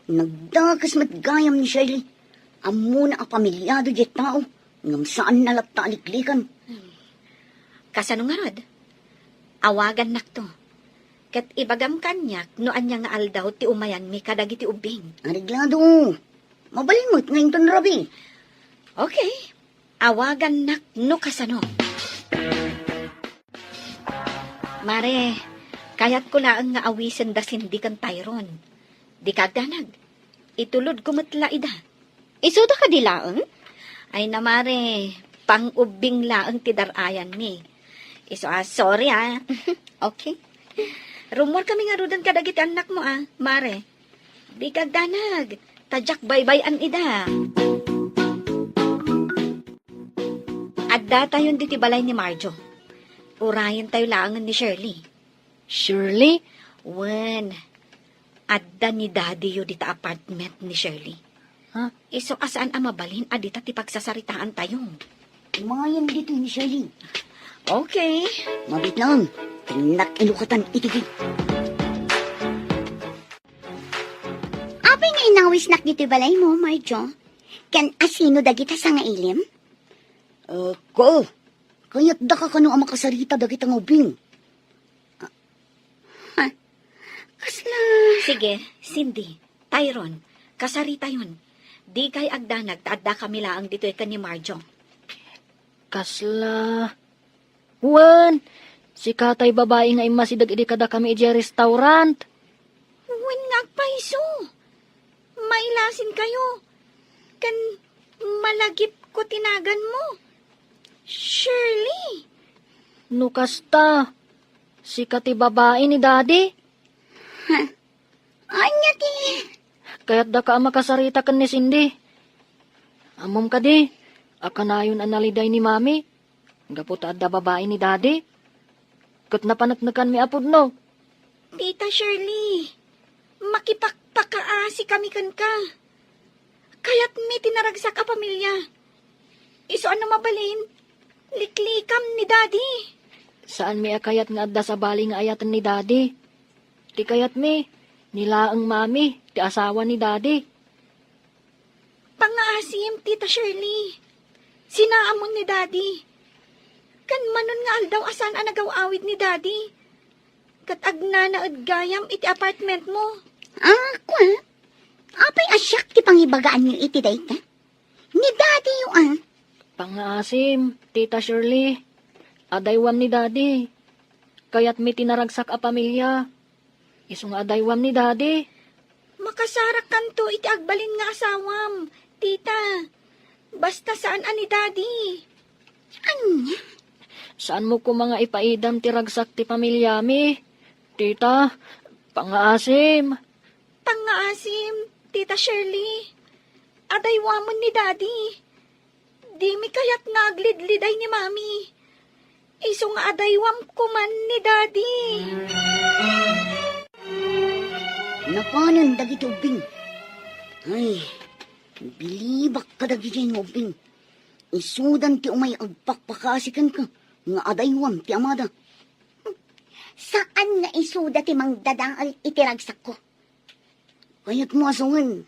nagdakas matgayam ni Shirley. Amo na ang pamilyado di tao. Ngam saan nalapta aliklikan. Kasano nga rod? Awagan nak to. Kat ibagam kanyak, noan niya nga aldaw ti umayan mi kadagiti ubing. Ariglado. Mabalimot ngayon ton Rabi. Okay. Awagan nak no kasano. Mare, kayat ko laang nga awisen da sindi kan Tyron. Di kagdanag. Itulod ko matla ida. Isuda ka di laang? Ay na mare, pang-ubing laang ti darayan mi. Sorry Okay. Rumor kami nga rudan kadagiti anak mo mare. Di kagdanag. Tadyak baybay-an ida. Adda tayon diti balay ni Marjo. Urayan tayo laangan ni Shirley. Shirley? Wen, adda ni Daddy yu dita apartment ni Shirley. Ha? Iso asaan mabalin adita ti pagsasaritaan tayo. Umayan dito ni Shirley. Okay. Mabit lang. Tinak ilukatan itigig. Apay nga inawis nak dito balay mo, Marjo. Kan asino dagita sa nga ilim? Ko. Kaya't da ka kano ang makasarita dagit ang ubing. Kasla. Sige, Cindy, Tyron, kasarita yun. Di kay agdanag, taadda kami laang dito ka ni Marjo. Kasla. Wan, si katay babae nga imasidag idi kada kami iti restaurant. Wen nga paiso. Mailasin kayo. Kan malagip ko tinagan mo. Shirley. Nukasta. Si kati babae ni Daddy. Anya ti. Kaya't da ka makasarita kan ni Cindy. Amom ka di. Akanayon analiday ni Mami. Gapot adda babae ni Daddy. Kat napanagnakan mi apod no. Tita Shirley, makipakpakaasi kami kan ka. Kaya't may tinaragsak a pamilya. Iso ano mabalin? Liklikam ni Daddy. Saan mi akayat nga adda sa bali nga ayatan ni Daddy? Ti kayat mi, nilaang Mami, ti asawa ni Daddy. Pangaasim, Tita Shirley. Sinaamon ni Daddy. Kan manon nga aldaw asan ang nagawawid ni Daddy. Kat agnanaad gayam iti apartment mo. Kwa? Apay asyak ti pangibagaan niyo iti day ka? Ni Daddy yu Pangaasim, Tita Shirley. Adaywam ni Daddy. Kaya't mi tinaragsak a pamilya. Iso nga adaywam ni Daddy. Makasarak kanto iti agbalin nga asawam. Tita, basta saan ani Daddy? Anya? Saan mo ko mga ipaidam ti ragsak ti pamilya mi? Tita, pangaasim. Pangaasim, Tita Shirley. Adaywamon ni Daddy. Di mi kayat naglidliday ni Mami. Iso nga adaywam kuman ni Daddy. Napanan dagit ubing. Ay, bilibak ka dagit yung ubing. Isudan ti umay agpakpakasikan ka. Nga adaywam ti amada. Saan nga isuda ti mangdadangal itiragsak ko? Kaya't mo asungan.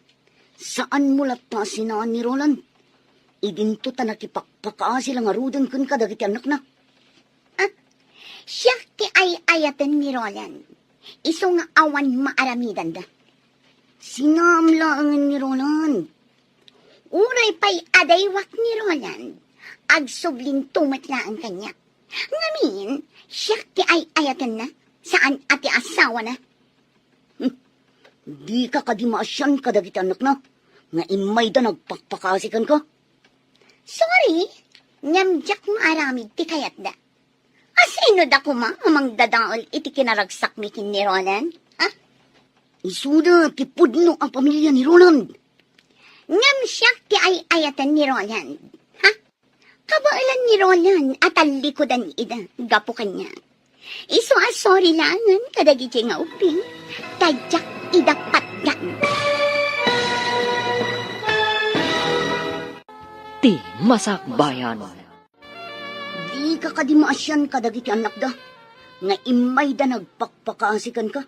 Saan mo lata sinaan ni Roland? Idinto ta nakipakpakaasi lang arudan kun ka dagiti anak na. Siya ti ay-ayatan ni Roland. Iso nga awan maaramidan da. Sinamlaangan ni Roland. Uray pa'y adaywak ni Roland. Agsublin tumatlaan kanya. Ngamin, siya ti ay-ayatan na. Saan ati asawa na? Di ka kadimaasyan ka dagiti anak na. Nga imay da nagpakpakasikan ka. Sorry, nyamjak maaramid ti kayat da. Asino da kuma amang dadaol iti kinaragsak mi kin ni Roland? Isuda ti pudno ang pamilya ni Roland. Ngam siya ti ay-ayatan ni Roland. Kabailan ni Roland at alikodan ida, gapo kanya. Iso sorry langan kadagi nga uping, tadyak idapat yan. Ti masakbayan. Di ka kadimaasyan ka dagiti anak da. Nga imay da nagpakpakaasikan ka.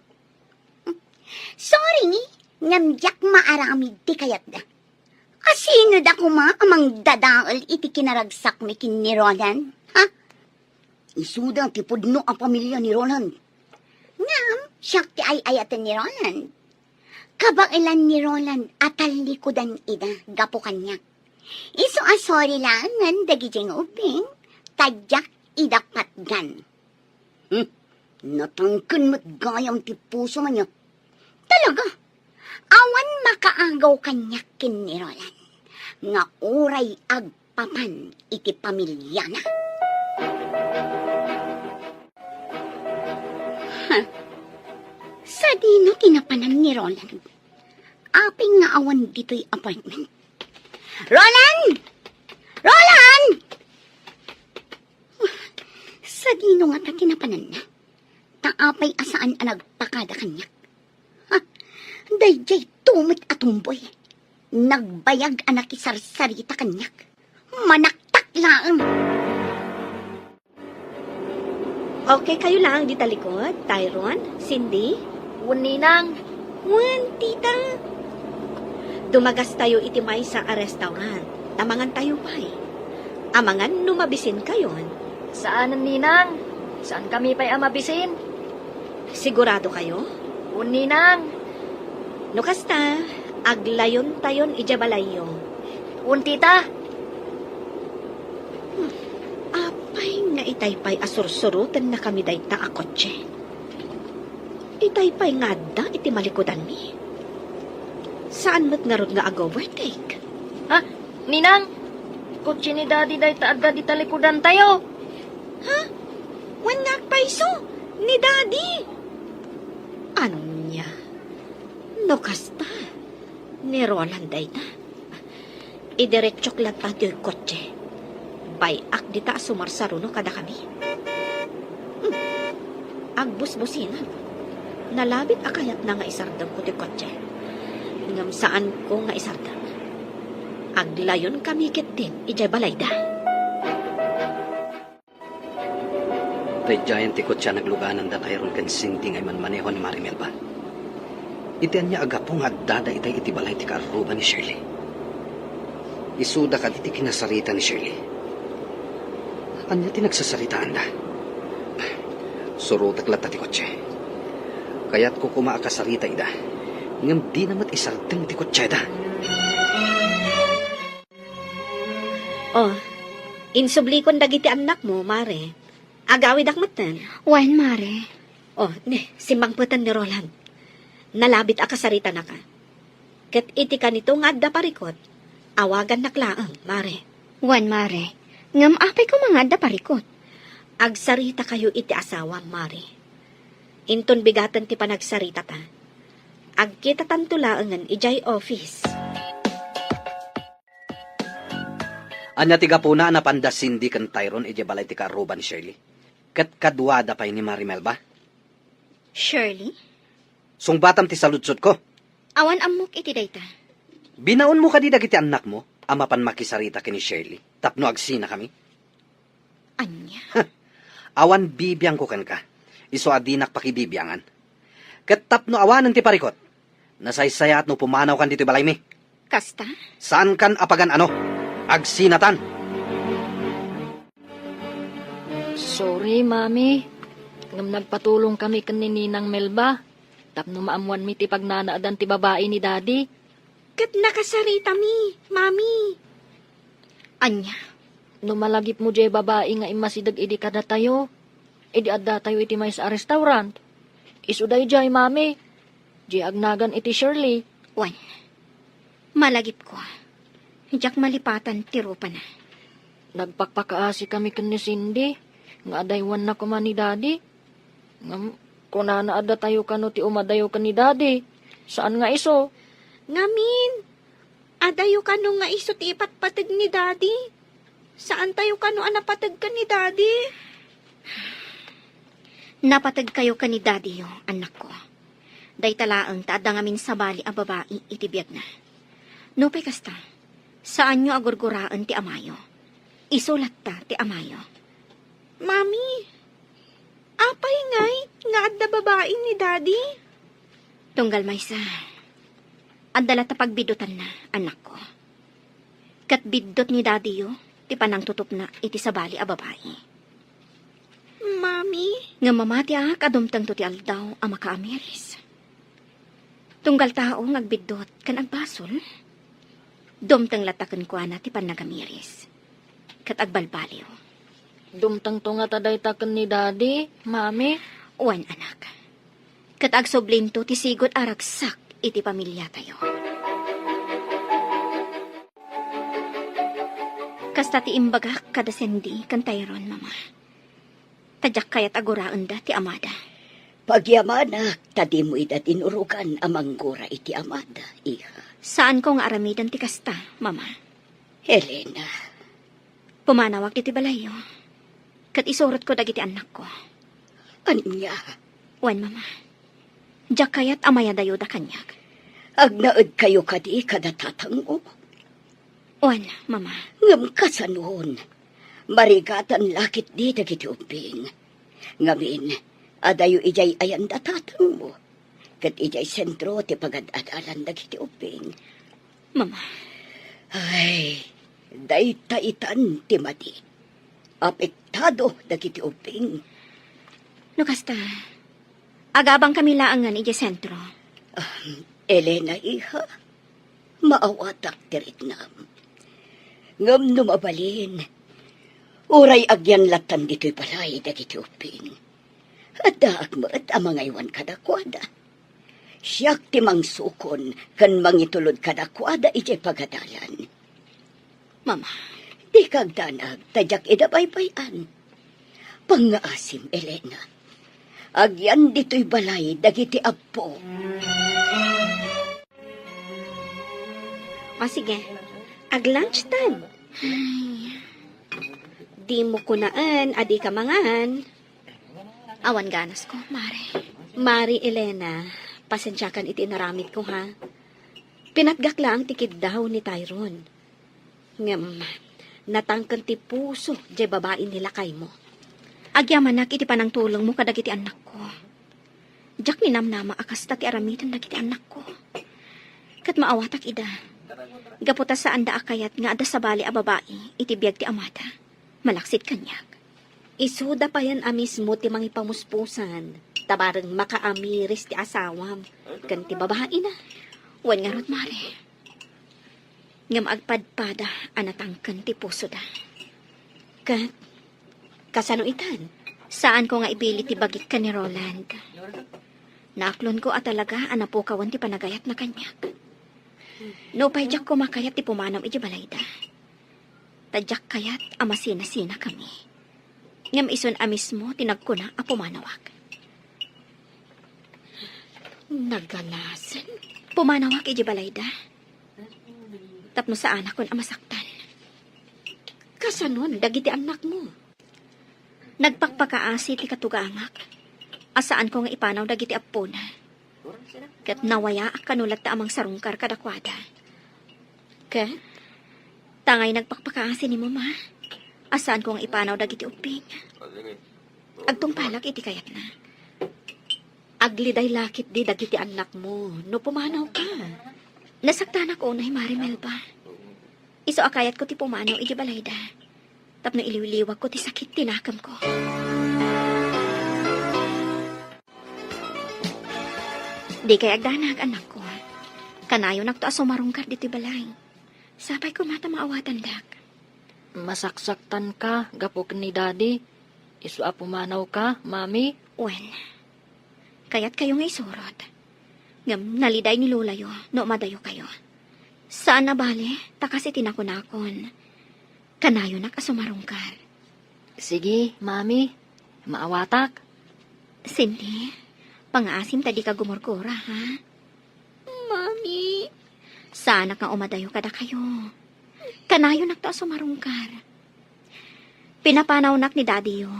Sorry, ngamjak maaramid ti kayat da. Asino da kuma amang dadaol iti kinaragsak mi kin ni Roland? Isuda ti pudno ang pamilya ni Roland. Ngam, siyak ti ay-ayatan ni Roland. Kabailan ni Roland atal likodan ida, gapo kanyak. Iso asori lang ngan dagijeng uping, tadyak ida patgan. Natangkan mo't gayam ti puso man niya. Talaga, awan makaagaw kanyak kin ni Roland. Nga uray agpapan iti pamilya na. Sa dino tinapanan ni Roland. Aping nga awan dito'y apartment. Roland! Roland! Sa dino nga ta tinapanan na. Taapay asaan ang nagpakada kanyak. Ha? Dayjay tumit atumboy. Nagbayag anak isarsarita kanyak. Manaktak lang. Okay kayo lang di talikod, Tyron, Cindy. Ninang, Wan, tita. Dumagas tayo itimay sa restaurant. Tamangan tayo pa'y. Amangan numabisin kayon. saan ang ninang? Saan kami pa'y amabisin? Sigurado kayo? Ninang, No kasta, aglayon tayon ijabalayo. tita. Apay nga itaypay asursurutan na kami dayta a kotse. Itaypay nga da iti malikodan mi. Saan mo't narod nga ag-overtake? Ha? Ninang, kutsi ni daddy day taadda di talikudan tayo. Wan nga paiso ni daddy. Ano niya? No kasta. Ni Roland day na. Idiretsok lang tayo yung kotse. Bayak di ta sumarsaruno kada kami. Agbusbusinan. Nalabit akayat na nga isardam ko ti kotse. Ngam saan ko nga isardam. Aglayon kami kitin, ijay balayda. Tay giant ti kotsa nagluganan da Tyron kan Cindy ngay man maneho ni Marimel ba? Itian niya agapo nga dada itay iti balay ti kaaruba ni Shirley. Isuda ka iti kinasarita ni Shirley. Anya ti nagsasaritaan da? Surutak lata ti kotse. Kaya't ko kumaakasarita ida. Ngam di namat isarteng ti kotse da. Oh, insublikon dagiti anak mo, Mare. Agawid akmatan. Wan, Mare. Oh, simbangputan ni Roland. Nalabit akasarita na ka. Kat iti ka nito nga adda parikot. Awagan naklaang, Mare. Wan, Mare. Ngam apay ko mga da parikot. Agsarita kayo iti asawa, Mare. Inton bigatan ti panagsarita ta. Agkita tantulaangan ijay office. Anya tiga po na napandas Cindy kan Tyron ije balay ti kaaruba ni Shirley. Kat kadwada pa ni Marimel ba? Shirley? Sungbatam ti saludsod ko. Awan amok iti dayta. Binaon mo kadi dagiti anak mo, ama pan makisarita kini Shirley. Tapno agsina kami. Anya? Awan bibiyang ko kan ka. Iso adinak pakibibiyangan. Kat tapno awanan ti parikot. Nasaysaya at no pumanaw kan dito balay mi. Kasta? Saan kan apagan ano? Agsinatan. Sorry, Mami. Ngam nagpatulong kami kan ni Ninang Melba. Tapno maamuan mi ti pagnanaadan ti babae ni daddy. Kat nakasarita mi, Mami. Anya? No malagip mo jay babae nga imasidag idi kada tayo. Idi adda tayo iti may sa restaurant. Isuday jay, Mami. Jay agnagan iti Shirley. Wan. Malagip ko. Hijak malipatan tiro pa na. Nagpakpakaasi kami kan ni Cindy. Nga adaywan na kuman ni daddy. Ngam, kunana adda tayo kano ti umadayo kan ni daddy. Saan nga iso? Ngamin, adayo ka nung nga iso ti ipatpatag ni Daddy. Saan tayo ka nung anapatag ka ni Daddy? Napatag kayo ka ni daddy yo, anak ko. Day talaang taada ngamin sa bali ang babae itibiyag na. Nupay kasta, saan nyo agurguraan ti amayo? Isulat ta ti amayo. Mami, apay ngay, nga adda babae ni Daddy. Tunggal maysa, adala ta pagbidutan na, anak ko. Kat bidot ni daddy yo, ti panang tutup na iti sa bali a babae. Mami? Nga mamati kadumtang to ti aldaw ang makaamiris. Tunggal tao ngagbidot kan agbasol. Dumtang latakan ko na ti panagamiris. Kat agbalbaliw. Dumtang to nga taday taken ni daddy, mami. Uwan anak. Kat agsoblin to ti sigot aragsak iti pamilya tayo. Kasta ti imbagak kada sendi kan Tyrone, mama. Tadyak kayat aguraan da ti amada. Pagyamanak, tadi mo ida tinurukan amang gura iti amada, iha. Saan ko nga aramidan ti kasta, mama? Helena, Pumanawag iti balayo. Kat isurot ko dagiti anak ko. anya, Wan, mama. Diyak kayat amaya dayo da kanyak. agnaed kayo kadi kadatatang mo. Wan, mama. Ngam kasanon, marigatan lakit di dagiti uping. Ngamin, adayo ijay ayan datatang mo. Kat ijay sentro ti pagad-adalan dagiti uping. Mama, Ay, daytaitan ti madi. Apektado dagiti uping. no kasta. Agabang kami laangan iti sentro. Elena, iha, maawatak tiritnam. Ngam numabalin, uray agyan latan dito'y balay dagiti uping. At daak mo at amangaywan kadakwada. Siyak ti mangsukon kan mangitulod kadakwada iti pagadalan. Mama, Di kagdanag tadyak idabaybayan. Pangaasim, Elena. Agyan dito'y balay dagiti apo. O sige, ag-lunch time. Di mo kunaan, adi ka mangan. awan ganas ko, mare. Mari Elena, pasensyakan iti naramit ko ha. Pinatgakla ang tikid daw ni Tyrone. Ngam, natangkan ti puso, di babae nila kay mo. Agyamanak iti panang tulong mo kadagiti anak ko. Diyak minamnama akas ti aramitan dagiti anak ko. Kat maawatak ida. Gaputa saan da akayat nga ada sa bali a babae, iti biyag ti amata. Malaksit kanyak. Isuda pa yan amis mo ti mangipamuspusan. Tabarang makaamiris ti asawam. Kan ti babae na. Wan nga rod, mare. Ngam agpadpada anatangkan ti puso da. Kat, kasano itan? Saan ko nga ibili ti bagik ka ni Roland? Naaklon ko at talaga anapukawan ti panagayat na kanyak. No pa'y ko makayat ti pumanam iti balayda. Tadyak kayat amasina-sina kami. Ngam ison amis mo tinagkuna a pumanawag. Naganasan? Pumanawag iti balayda. Tapno sa anak kon amasaktan. Kasanon, dagiti anak mo. Nagpakpakaasi ti katugangak. Asaan ko nga ipanaw dagiti apo na. Kat nawaya ak kanulat ta amang sarungkar kadakwada. Kat, Tangay nagpakpakaasi ni mama. Asaan ko nga ipanaw dagiti uping. Agtungpalak iti kayat na. agliday lakit di dagiti anak mo. No pumanaw ka. Nasaktan ako unay Marimel ba? Iso akayat ko ti pumanaw iti balayda. Tapno iliwiliwag ko ti sakit tinakam ko. Di kay agdanag anak ko. Kanayo nakto aso marungkar diti balay. Sapay ko mata maawatan dak. Masaksaktan ka, gapok ni daddy. Isu pumanaw ka, mami. Wen, kayat kayo nga isurot. Ngam naliday ni lulayo, no madayo kayo. Saan na bale, takas itinakon-akon. Kanayo nakasumarungkar. Sige, mami. Maawatak. Cindy, pang-asim tadi ka gumurkura, ha? Mami. Sana nga umadayo kada kayo. Kanayo nakta sumarungkar. Pinapanaw nak ni daddy yo.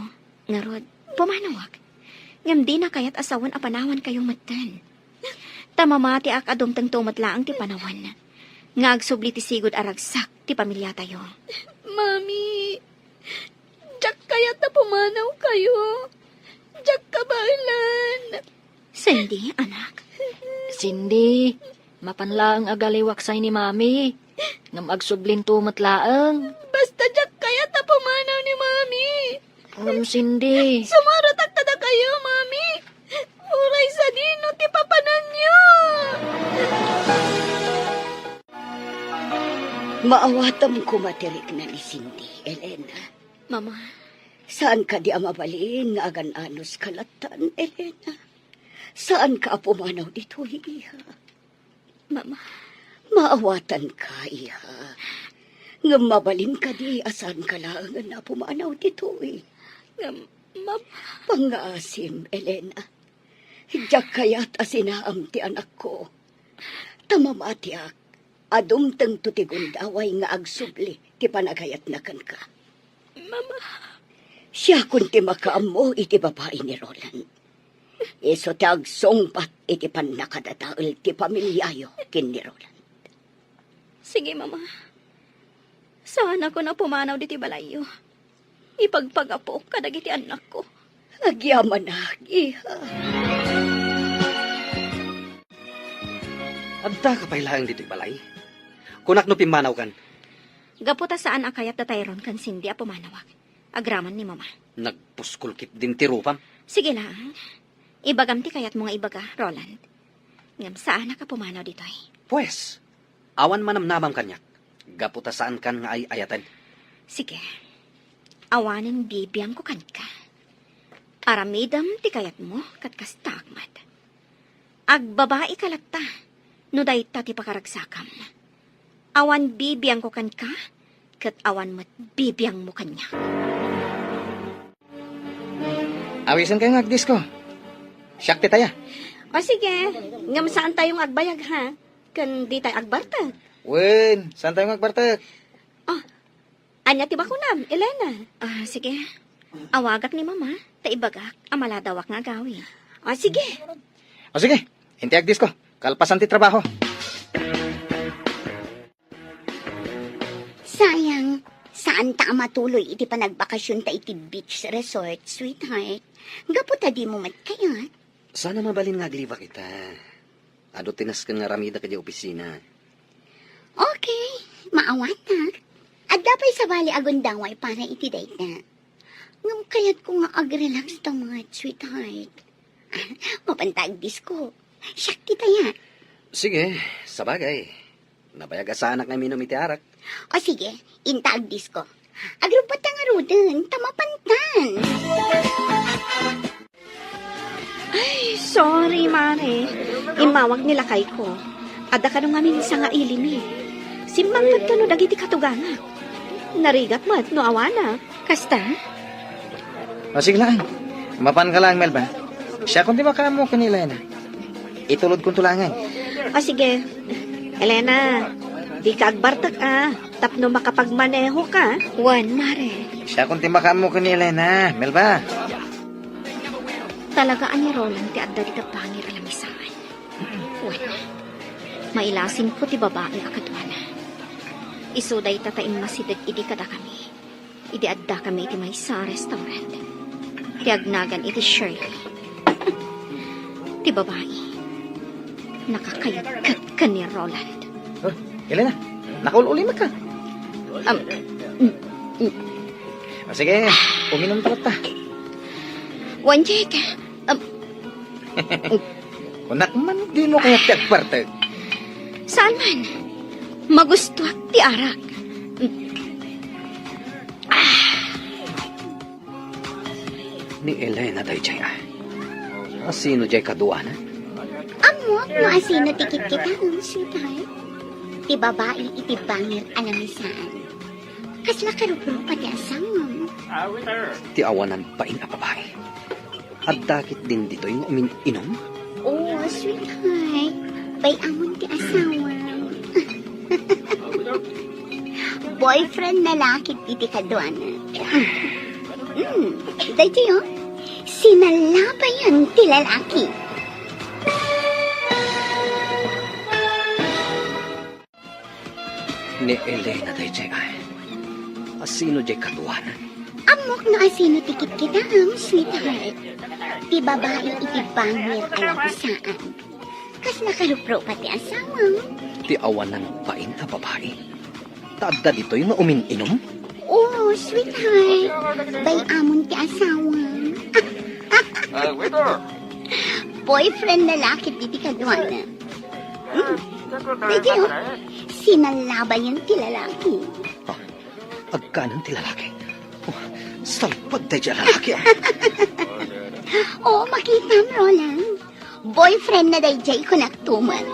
Ngarod, pumanawag. Ngam di na kayat asawan apanawan kayong matan. Tamamati ak adumtang tumatlaang ti panawan. Ngagsubli ti sigod aragsak ti pamilya tayo. Mami. Diyak kaya't na pumanaw kayo. Diyak kabalan. Cindy, anak. Cindy, mapanlaang agaliwaksay ni mami. Ngam agsublin tumatlaang. Basta diyak kaya't na pumanaw ni Mami. Ngam Cindy. Sumaratak tada kayo, mami. Uray sa dino, ti papanan niyo. Maawatam ko matirik na ni Cindy, Elena. Mama, Saan ka di amabalin nga agan-anos kalatan, Elena? Saan ka pumanaw dito, iha? Mama, Maawatan ka, iha. Nga mabalin ka di, asan ka lang na pumanaw dito, Mama, Pangaasim, Elena. Diyak kaya't asinaam ti anak ko. Tamamatiak, adumtang tutigon daway nga agsubli, ti panagayat na kan ka. Mama, Siya kun ti makaam mo, iti babae ni Roland. Iso ti agsongpat, iti panakadataol ti pamilyayo, kin ni Roland. sige mama. Saan ako na pumanaw diti balayo? Ipagpagapo kadagiti anak ko. Agyaman na, iha. Adda ka pa ilang dito'y balay. Kunak no pimanaw kan. Gaputa saan akayat datayron kan Cindy a pumanawag. Agraman ni mama. Nagpuskulkit din ti rupam. Sige lang. Ibagam ti kayat mo nga ibaga, Roland. Ngam saan ka pumanaw dito ay? Pues, awan manamnamam kanyak. Gaputa saan kan nga ay ayatan. Sige. Awanin bibiyang ko kan ka. Aramidam ti kayat mo kat kastagmat. Agbabae kalata. No dayta ti pakaragsakam. Awan bibiyang ko kan ka. Kat awan mat bibiyang mo kanya. Awisan kayo ng agdis ko. Siyak ti taya. O sige, ngam saan tayong agbayag ha? Kan di tayo agbartag. Wen, saan tayo magbartak? Anya ti bakunam, Elena. Sige. Awagak ni mama. Taibagak. Amaladawak nga gawi. O sige. O sige, hinti agdis ko. Kalpasan ti trabaho. Sayang, saan ta matuloy iti panagbakasyon ta iti beach resort, sweetheart? Gaputa di mo mat kaya. Sana mabalin nga agliwa kita. Ado tinas ka nga ramida ka di opisina. Okay, maawat na. At dapat sa bali agundaway para iti date na. Ngam kayat ko nga ag-relax ta mga sweetheart. Mapantag disco. Siyak ti taya. Sige, sabagay. Nabayag sa anak na minom iti arak. O sige, intag disco. Agrupat ang arudan, tamapantan. Ay, sorry, Mare. Imawag nila kay ko. Ada ka nung amin sa nga ilimi. Simbang pagkano dagiti katugana. Narigat mat, no awana. Kasta? O sige lang. Mapan ka lang, Melba. Siya kung di makamo kanila na. Itulod kong tulangan. O sige, Elena, di ka agbartak tapno makapagmaneho ka. Juan, Mare. Siya kung di makamo kanila na, Melba. Talagaan ni Roland ti adda di kapangir alamisaan. Juan, mailasin ko ti babae akadwana. Isuday tatain masidag idi kada kami. Idi adda kami iti may sa restaurant. Ti agnagan iti Shirley. Ti babae. Nakakayagkat ka ni Roland. Oh, Elena, nakaululimag ka. O sige, uminom talat ta. Juan Jake, Kunak man, di mo kaya tagpartag. saan man? Magusto at ti arak. Ni Elena day jay Sino jay kaduana? Amo, no asino tikit kita, sweetheart. Ti babae iti bangir anamisaan. Kasla karupro pati asang. Ti awanan pa ing babae. At dakit din dito yung uminom? Oh, sweetheart. Bay amon ti asawa. Boyfriend na lakit iti kadwana. Dahil yun, sinalabayan ti lalaki. Ni Elena day jay Sino jay kaduanan? Amok na asino tikit kita, sweetheart. Ti babae iti bangir alapisaan. Kas nakarupro pati asawa. Ti awanan pa ing babae. Taadda dito yung uminom? Oh, Oh, sweetheart. Bay amon ti asawa. Boyfriend lalaki ti kagwana. Pwede oh. Sinalaba yan ti lalaki. Agkanan ti lalaki. Oh, salpag tayo dyan lalaki. Oo, makita mo, Roland. Boyfriend na dayjay ko nagtuman.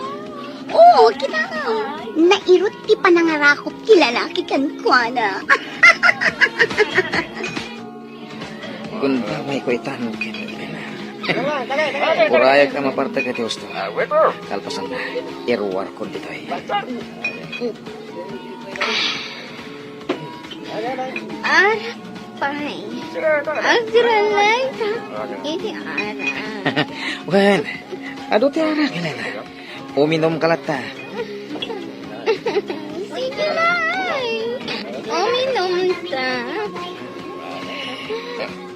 Oo, kita nga. Nairot ti panangarakop ti lalaki kan kuana. Kung damay ko itanong kini, Elena. Urayag ka maparta ka ti gusto. Kalpasan na, iruwar ko dito eh. Arapay. Agralay ka. Iti ara. Well, ado ti arag, Elena. Uminom ka lata. Sige lang. Uminom ta.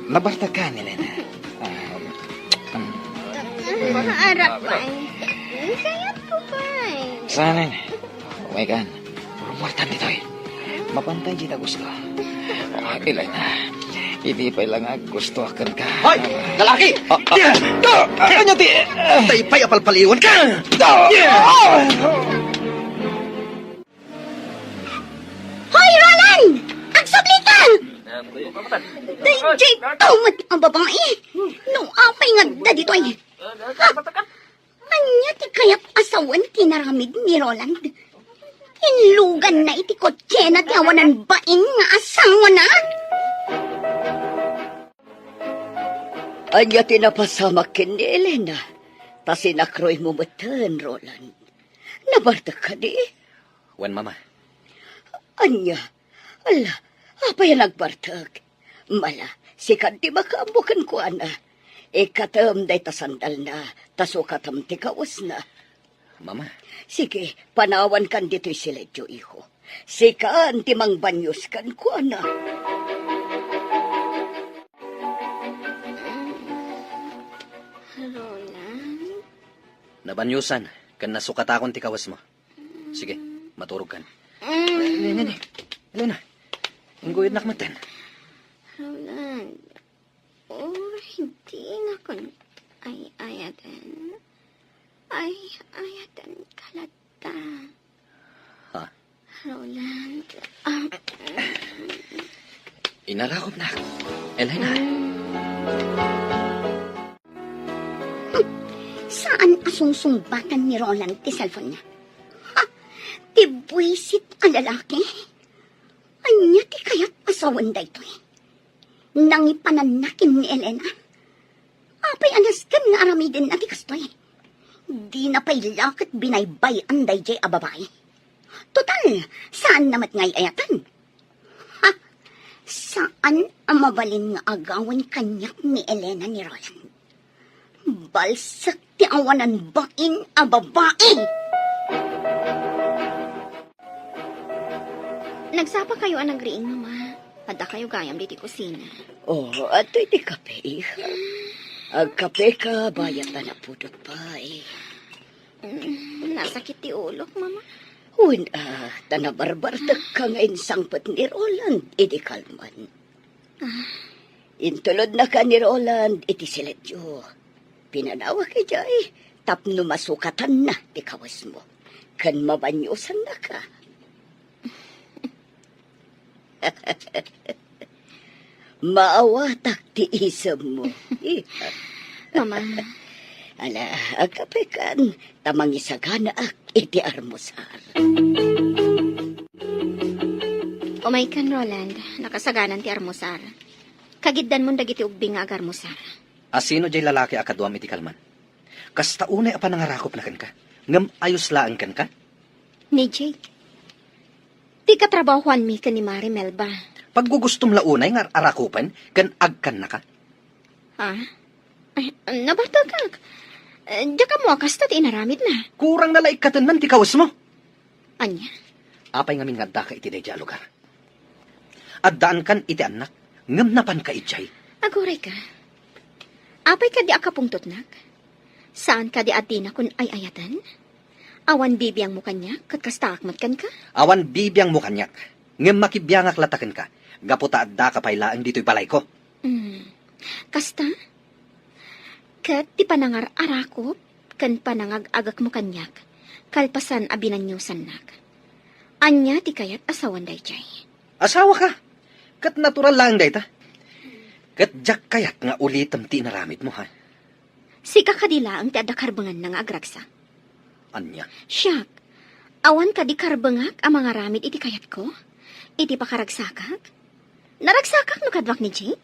Mabarta ka, Elena. Arapay. Kayat ko pa Sana, oh my God. Rumartan dito eh. Mapantay kita gusto. Oh, Elena, hindi pa lang gusto akan ka. Hoy! Lalaki! Kanya ti! Tay pa'y apalpaliwan ka! Hoy, Roland! Agsablitan! Dayjay tumat ang babae. Nung apay nga da dito ay. Anya ti kayat asawan tinaramid ni Roland. Inlugan na iti kotse na tiawanan baing nga asawa na. Anya tinapasama kin ni Elena. Ta sinakroy mo matan, Roland. Nabarta ka di? Wan, mama. Anya, ala, apa yan nagbartag? Mala, sikat di makaambukan ko, ana. Ikatam day tasandal na, tasukatam ti kawas na. Mama, Sige, panawan kan dito'y siledyo, iho. Sikaan ti mangbanyos kan ko, ana. Roland. nabanyusan. Kan nasukatakon ti kawas mo. Sige, maturog kan. Elena, Elena. Inggoy nak matan. Roland. Hindi na kun ay ayatan. Ay ayatan kalata. Ha? Roland. Inarakot na. Elena. Saan asungsungbatan ni Roland ti cellphone niya? Ha? Ti buwisit ang lalaki? Anya ti kayat asawan da ito eh. Nang ipananakin ni Elena. Apay anas kan nga aramidin na ti kastoy. Di na pa'y lakit binaybay ang dayjay a babae. Total, saan namat ngay ayatan? Ha? Saan ang mabalin nga agawan kanyak ni Elena ni Roland? Balsak ti awanan bain a babae. Nagsapa kayo ang nagriing, mama. Pada kayo gayam diti kusina. Oh, ato'y ti kape, iha. Agkape ka, bayat na napudot pa, eh. Nasakit ti ulok, mama. Hun, tanabarbartak ka nga insangpat ni Roland, iti kalman. Intulod na ka ni Roland, iti siledyo. Pinanawa kay Jay, tapno masukatan na, ti kawas mo. Kan mabanyusan na ka. Maawatak ti isam mo. Mama, Ala, agkape kan, tamang isagana ak, iti armusar. umay kan, Roland. Nakasaganan ti armusar. Kagiddan mo dagiti ubing nga agarmusar. Asino jay lalaki akadwam iti kalman? Kasta unay apa nangarakop na kan ka? Ngam ayos laan kan ka? Ni Jake. Di katrabahuan mi ka ni Mari Melba. Pag gugustom launay nga arakupan, kan agkan na ka? Ha? Ay, nabartagag. Diya ka mo akas tat inaramid na. Kurang nalaikatan nan ti kawas mo. Anya? Apay ngamin nga da ka iti dayja lugar. At daan kan iti anak, ngam napan ka itjay. Aguray ka. Apay ka di akapungtot nak? Saan ka di adina kun ay ayatan? Awan bibiyang mo kanya, kat kastaakmat kan ka? Awan bibiyang mo kanyak, ngam makibiyangak latakan ka, Gaputa adda kapay laang dito'y balay ko. Kasta? Kat ti panangar arakop, kan panangag agak mo kanyak, kalpasan abinanyusan nak. Anya ti kayat asawan day jay. Asawa ka. Kat natural lang day ta. Kat jak kayat nga ulitam ti naramit mo ha. Sika kadila ang ti adda karbangan nga agragsa. Anya. Siyak, awan ka di karbangak ang mga ramid iti kayat ko? Iti pakaragsakak? Naragsakak no kadwak ni Jay?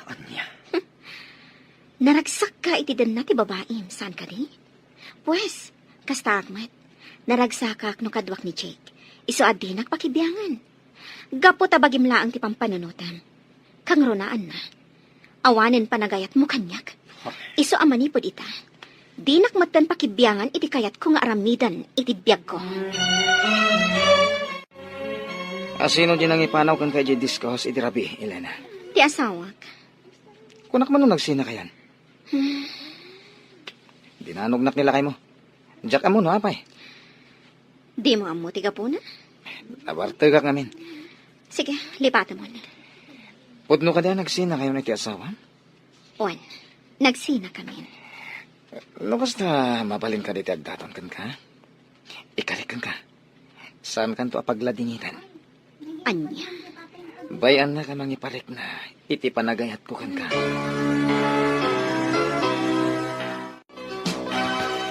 Anya. Naragsak ka iti dan na ti babaim, saan ka di? Pues, kasta akmat, naragsakak no kadwak ni Jake. Iso adinak pakibiyangan. Gapo tabagim laang ti pampanunutam. Kang ronaan na. Awanin panagayat mo kanyak. Iso amanipod ita. Dinak matan pakibiyangan iti kayat ko nga aramidan iti biyag ko. Asino din ang ipanaw kan kay Discos iti rabi, Elena? Ti asawak. Kunak man nung nagsina kayan. Dinanugnak nila kay mo. Jack amo no, apay. Di mo amo ti gapuna? Nabartag ka ngamin. Sige, lipata mo na. Pudno ka din nagsina kayo na iti asawa? Juan, nagsina kami. Lukas na mabalin ka diti agdaton kan ka? Ikalikan ka. Saan kan to apagladingitan? Anya. Bayan na ka mangiparik na iti panagayat ko kan ka.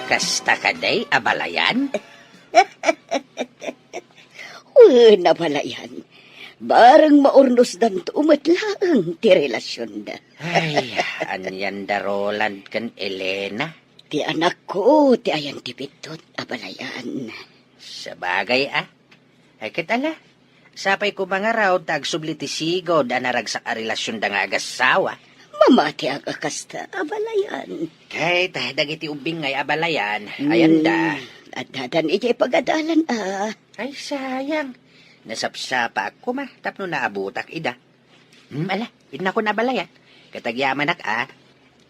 Kasta ka day, abalayan? Nabalayan. Barang maurnos dan umatlaang ti relasyon da. Ay, anyan da Roland kan Elena. Ti anak ko, ti ayan ti pitot, abalayan. Sa bagay Ay kitala. Sapay ko mga raw tag sublitisigo da naragsak a relasyon da nga agasawa. Mamati aga kasta, abalayan. Kay tahdag iti ubing ngay abalayan. Ayan da. At dadan iti pagadalan Ay sayang. Nasapsapa ako tapno naabutak ida. Ala, ina ko nabalayan. Katagyaman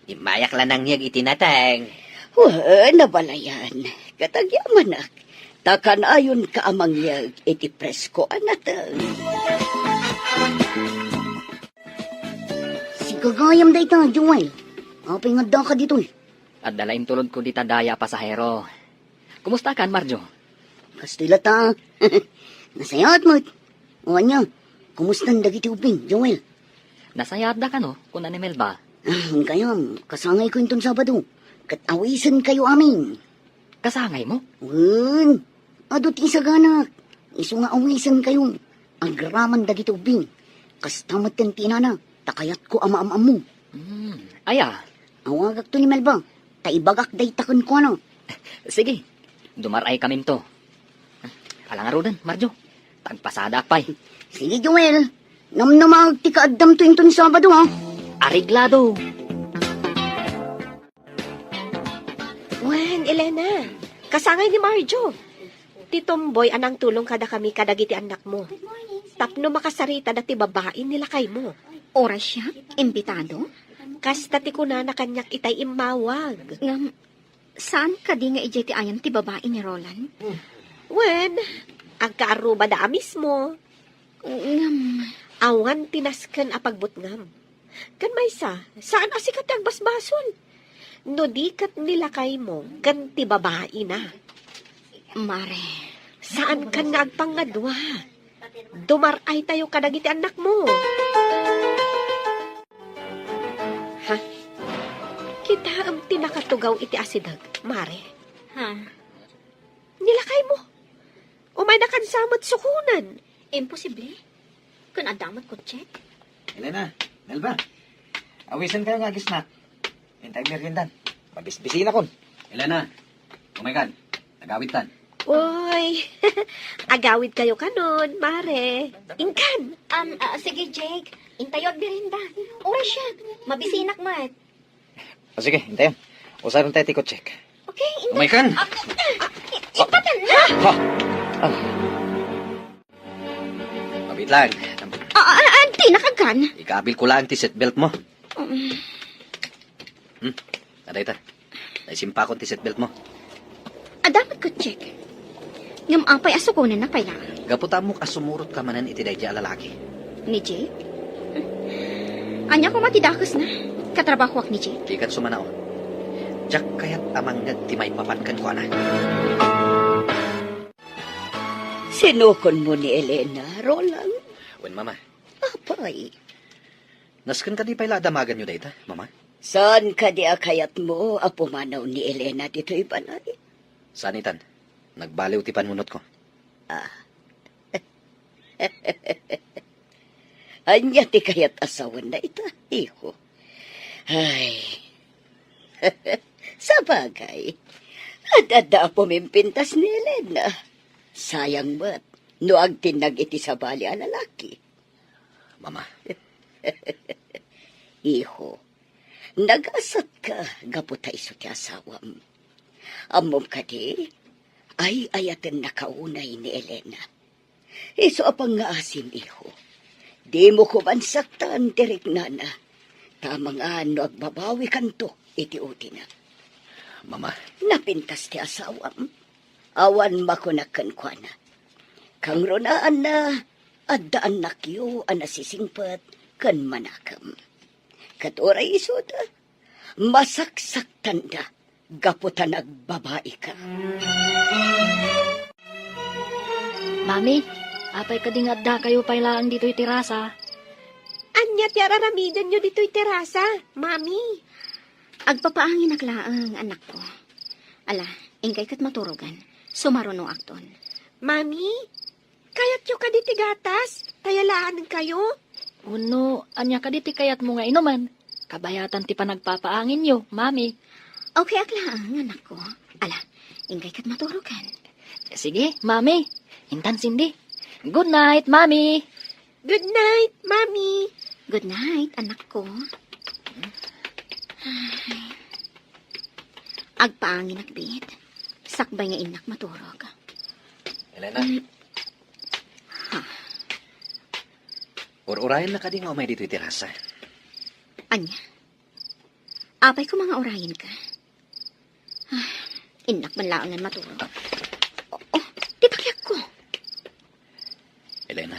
imayak lang nang niyag itinatang. Nabalayan. Katagyaman takan ayon ka amang yag iti presko anatang. Sigagayam da ita, Joel. Apay nga da ka dito. At dalain tulod ko dita daya pasahero. Kumusta kan, Marjo? Kastila ta. Nasayat mo. O anya, kumusta ang dagiti ubing, Joel? Nasayad da ka no, kuna ni Melba. Kaya, kasangay ko itong Sabado. Katawisan kayo amin. Kasangay mo? Adot isaganak. Iso nga awisan kayo. Agraman dagiti ubing. Kastamat kan tinana. Takayat ko ama-ama mo. Aya. Awagak to ni Melba. Taibagak day takon ko ano. Sige, dumaray kami to. Alang arudan, Marjo. Tagpasada pay. Sige, Joel. Namnamag ti kaadam to inton Sabado, ha? Ariglado. Wen, Elena, kasangay ni Marjo. Titomboy anang tulong kada kami kadagiti anak mo. Tapno makasarita dati babae nila kay mo. Oras siya, imbitado. Kasta ti kuna na kanyak itay imawag. Ngam, saan ka di nga ijay ti ayan ti babae ni Roland? Wen, ang kaaruba da mismo. Ngam, Awan tinaskan apagbutngam. Kan maysa, saan asikat ang basbason? No di kat nilakay mo, ganti babae na. Mare, Saan kan nga agpangadwa? Dumaray tayo kadagiti anak mo. Ha? Kita ang tinakatugaw iti asidag, Mare. ha? Nilakay mo. Umay na kansamot sukunan. Imposible. Kung adamat ko check. Elena, Melba. Awisan kayo nga gisnak. Hintay meriendan. Mabisbisina kon. Elena, oh my God, nagawid tan. Uy, agawid kayo kanon, Mare. Ingkan. Sige, Jake. Intayod birinda. Oras siya. Mabisinak mat. Sige, hintayin. Usaron tayo tikot check. Okay, Oh my God. Itatan na. Ha! Mabit lang. Di nakagan. Ikabil ko lang ti seatbelt mo. Aday ta. Naisimpa ko ti seatbelt mo. Dapat ko check. Ngam apay asukunan na pala. Gaputa mo kasumurot ka manan iti dayja lalaki. Ni Jake? Anya ko matidakas na. Katrabaho ak ni Jake. Di kat sumanaon. Jak kayat amang nagtimay papankan ko na. Sinukon mo ni Elena, Roland. Wen, mama. Apay, Naskan ka di pala damagan nyo data, mama? saan ka di akayat mo apumanaw ni Elena dito'y balay? Sanitan, nagbaliw ti panunot ko. Anya ti kayat asawan na ita, iho. Ay, sa bagay, adada pumimpintas ni Elena. Sayang ba't, no agtinag iti sa bali a lalaki. Mama, Iho, nagasat ka, gaputa iso ti asawam. Amom ka di, ay ayaten nakaunay ni Elena. Iso apang nga asim, iho. Di mo ko man saktan, tirik nana. Tamang ano agbabawi kanto, iti uti na. mama, Napintas ti asawam. Awan makunakan kwa na. Kang ronaan na, addaan nakyo, anasisingpat, kan manakam. Katuray isoda, masaksak tanda, gaputan agbabae ka. Mami, apay kadingadda kayo pailaan dito'y tirasa. Anya ti araramidan nyo dito'y terasa, mami. Agpapaangin naklaang anak ko. Ala, ingkay kat maturugan. Sumaruno akton. Mami, kayat yo ka di tigatas. Tayalaan kayo. Uno, anya ka diti kayat mo nga inuman. Kabayatan ti panagpapaangin yo, mami. Okay, aklaang anak ko. Ala, ingkay kat maturugan. Sige, mami. Intan Cindy. Good night, mami. Good night, mami. Good night, anak ko. Ay. Agpaangin nagbit. Sakbay nga inak maturog. Elena. Ur-urayan na ka di nga umay dito'y tirasa. Anya, apay ko mga orayin ka. Ah, inak manlaangan maturog. Oh, di pakyak ko. Elena,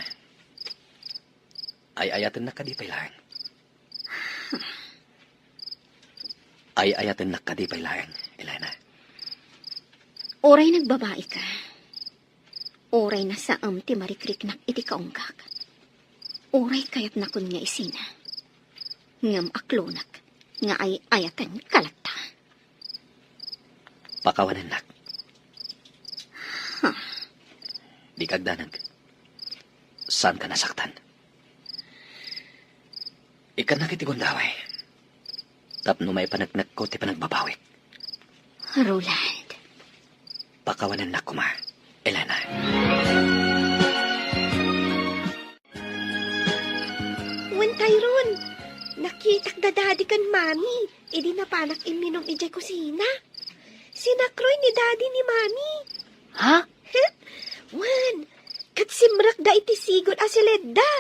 ay ayatin na ka di pailaan. Ay ayatin na ka di pailaan, Elena. Oray nagbabae ka. Oray na sa ti marikrik nak iti kaunggak. Oray kayat nakon nga isina. Ngam aklonak, nga ay ayatan kalata. Pakawanan nak. Di kagdanag. Saan ka nasaktan? Ikan nakitigundaway. Tapno may panagnak ko ti panagbabawik. Roland, Pakawanan na kuma, Elena. Wen Tyrone, nakitak dadadi kan mami. Idi na panak iminom ijay kusina. Sinakroy ni daddy ni mami. Ha? Wen, kat simrak da iti sigod asileda.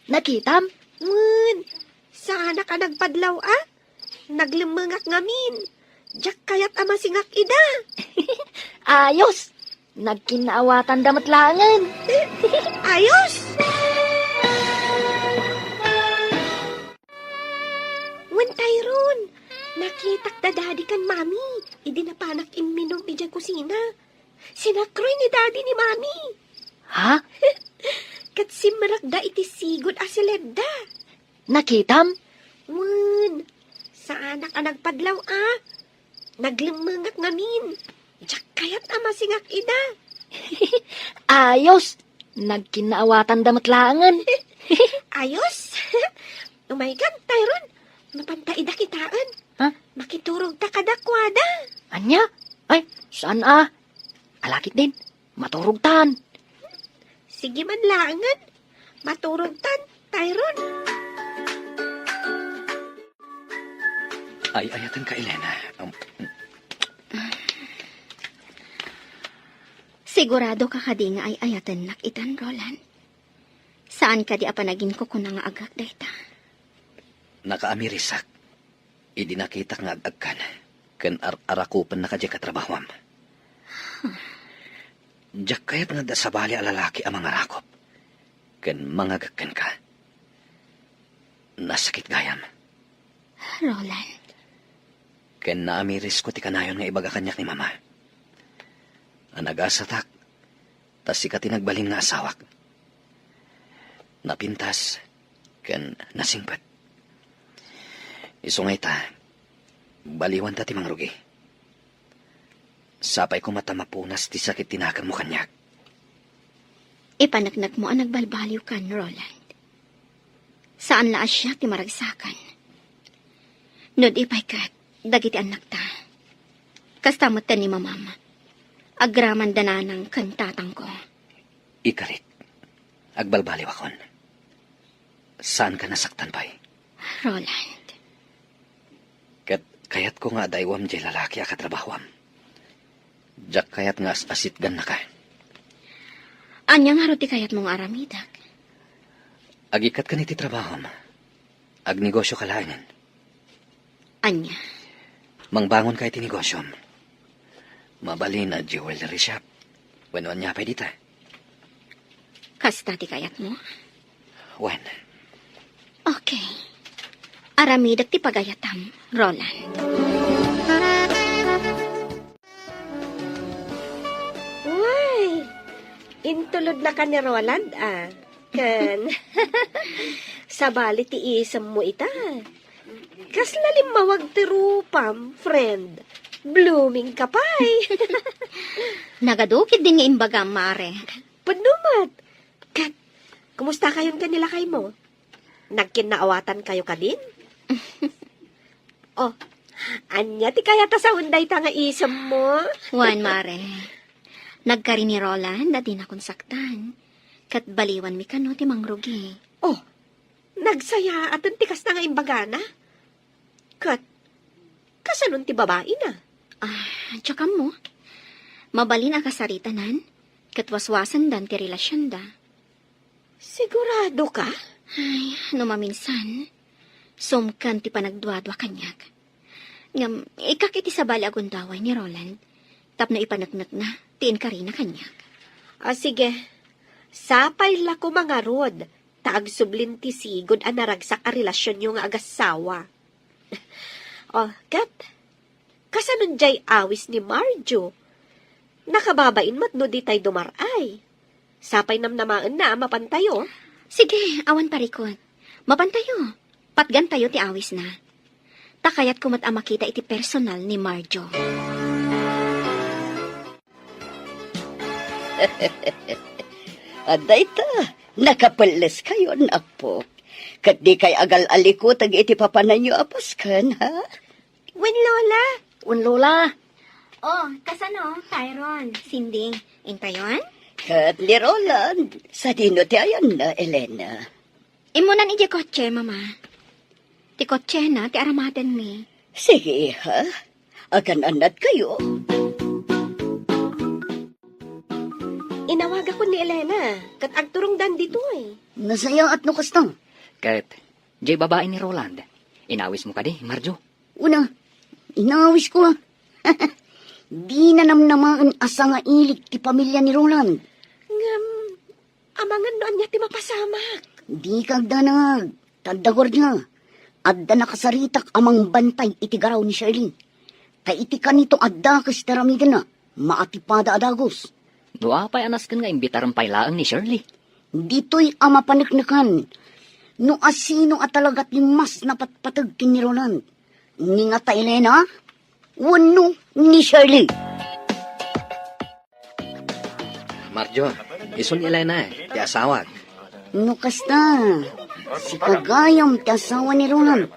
Nakitam? Wen, sana ka nagpadlaw Naglimangak ngamin. Jak kayat ama singak ida. Ayos! Nagkinaawatan damatlangan. Ayos! Wen Tyrone, nakitak dadadi kan mami. Idi na panak iminom ijay kusina. Sinakroy ni daddy ni mami. Ha? Kat simrak da iti sigod asileda. Nakitam? Wen, sa anak nagpadlaw Naglimangak ngamin. Jak kayat ama singak ida. Ayos! Nagkinaawatan damatlangan. Ayos! Oh my God, Tyrone. Mapantaida kitaan. Ha? Makiturog ta kadakwada. Anya? Ay, saan Alakit din. Maturugtan. Sige man langan. Maturog tan, Tyrone. Ay ayatan ka, Elena. Sigurado ka kadi nga ay ayatan nakitan, Roland. Saan ka di apanagin ko kung nga agak dayta? Nakaamirisak. Idi nakita nga agagkan. Kan arakupan na ka dyan katrabahwam. Diyak kayat nga da sa bali alalaki ang mga rakop. Kan mangagagkan ka. Nasakit gayam. Roland, Ken naamiris ko ti kanayon nga ibaga kanyak ni mama. Ang nagasatak, tas si katinagbalin nga asawak. Napintas, ken nasingpat. Isungay ta, baliwan ta ti mangrugi. Sapay ko mata mapunas ti sakit tinakan mo kanyak. ipanagnak mo ang nagbalbaliw kan, Roland. Saan la asya ti maragsakan? Nod ipay kat, dagiti anak ta. Kastamot ta ni mamama. Agraman dananang kantatang ko. Ikarit, agbalbaliw akon. Saan ka nasaktan pa'y? Roland, Kayat ko nga daywam jay lalaki akatrabahwam. Jak kayat nga asit gan na ka. anyang haro ti kayat mong aramidak. Agikat ka ni ti trabahom. Agnegosyo ka lainin. Anya, Mangbangon ka iti negosyom. Mabali na jewelry shop. Wenwan niya pa dita. kasta ti kayat mo? Wen, Okay. Aramidak ti pagayatam, Roland. Uy, intulod na ka ni Roland, ah. Kan, sabali ti isam mo ita. Kaslalim mawag ti rupam, friend. Blooming ka pa'y. Nagadukid din nga imbaga, mare. Panumat. Kat, kumusta kayon kanila kay mo? Nagkinaawatan kayo ka din? Oh, anya ti kaya ta sa unday ta nga isam mo? Juan, mare. Nagkari ni Roland na di na konsaktan. Kat baliwan mi kano ti mangrugi. Oh, nagsaya at tikas na nga imbagana. Kat, kasanon ti babae na? Tsaka mo, mabalin ang kasaritanan. Kat waswasan dan ti relasyon da. Sigurado ka? Ay, no maminsan, sumkan ti panagduadwa kanyak. Ngam, ikakiti sa bali agundaway ni Roland, tapno ipanagnak na, tiin ka rin na kanyak. Sige. Sapay la ko mga rod. Taag sublin ti sigod ang naragsak a relasyon yung agasawa. Kat, kasanon jay awis ni Marjo. Nakababain mat no di tay dumaray. Sapay namnamaan na mapantayo. Sige, awan parikot. Mapantayo. Patgan tayo ti awis na. Takayat kumat ang makita iti personal ni Marjo. Aday ta, nakapalas kayo, napok. Kat di kay agal aliko tag iti papananyo apaskan, ha? Wen Lola, Lola, Oh, kasano, Tyron? Sinding, intayon? Kat ni Roland, sa dino ti ayan na, Elena. Imunan iti kotse, mama. Ti kotse na, ti aramaten mi. Sige, ha? Akan anat kayo. inawaga ko ni Elena. Kat agturong dan dito eh. Nasaya at no kastang. Kahit, jay babae ni Roland. Inawis mo ka di, Marjo. Una, inawis ko, ha? Di na namnamaan asa nga ilik ti pamilya ni Roland. Ngam, amangan noan niya ti mapasamak. Di kagdanag, tagdagor niya. Adda nakasaritak amang bantay iti garaw ni Shirley. Kay iti kanito adda kas taramigan na, maatipada adagos. Duapay anas kan nga imbitaran pailaang ni Shirley. Dito'y ama paniknikan. No asino at talagat ni mas napatpatag kin ni Roland. Ni nga ta Elena, wano ni Shirley. Marjo, isun Elena ti asawag. No kasta, si kagayam ti asawa ni Roland.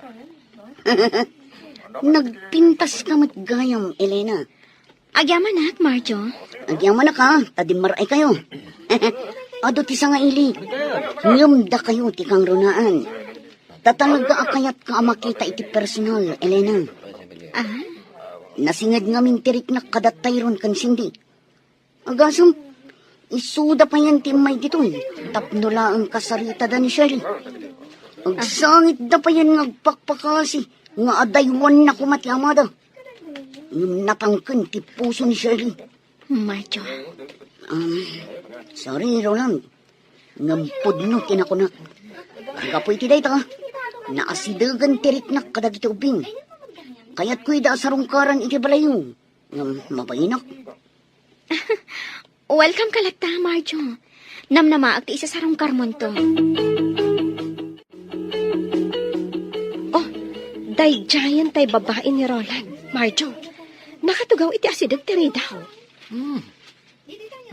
Nagpintas ka gayam, Elena. Agyaman at, Marjo. Agyaman na ka, tadimar ay kayo. Ado ti sa nga ili. Ngumda kayo ti kang runaan. Tatalaga akayat ka makita iti personal, Elena. Nasingad nga mintirik na kadatayron kan sindi. Agasam, isuda pa yan timay dito. Tapno laang kasarita da ni Shirley. Agsangit da pa yan ngagpakpakasi. Nga adaywan na kumati amada. Napangkin ti puso ni Shirley. Marjo. Sorry, Roland. Ngampod no tinakunak. Gapoy ti day ta. Naasidagan tiriknak kadag iti ubing. Kaya't ko'y da sarungkaran iti balayo. Mabayinak. Welcome ka lata, Marjo. Namnamaag ti isa sarong karmon to. Oh, day giant tay babae ni Roland. Marjo, nakatugaw iti asidag tiri daw.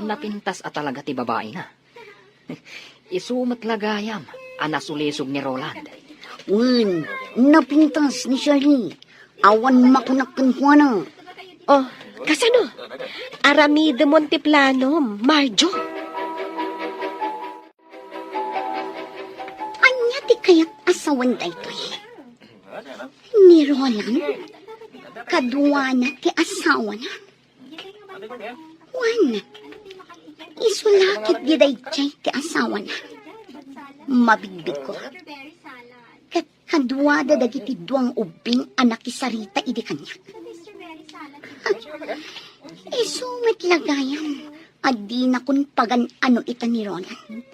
Napintas at talaga ti babae na. Isumat lagayam, anasulisog ni Roland. Napintas ni Shirley. Awan makunakan ko na. Oh, kasano? Aramide Monteplanom, Marjo. Anya ti kaya't asawan da ito eh. Ni Roland, kadwa na ti asawa na. Juan, isulakit di dayjay ti asawa na. Mabigbig ko. Kat kadwa da dagiti duang ubing anak isarita idi kanya. Isumit lagayam, adi na kun pagan ano ita ni Roland.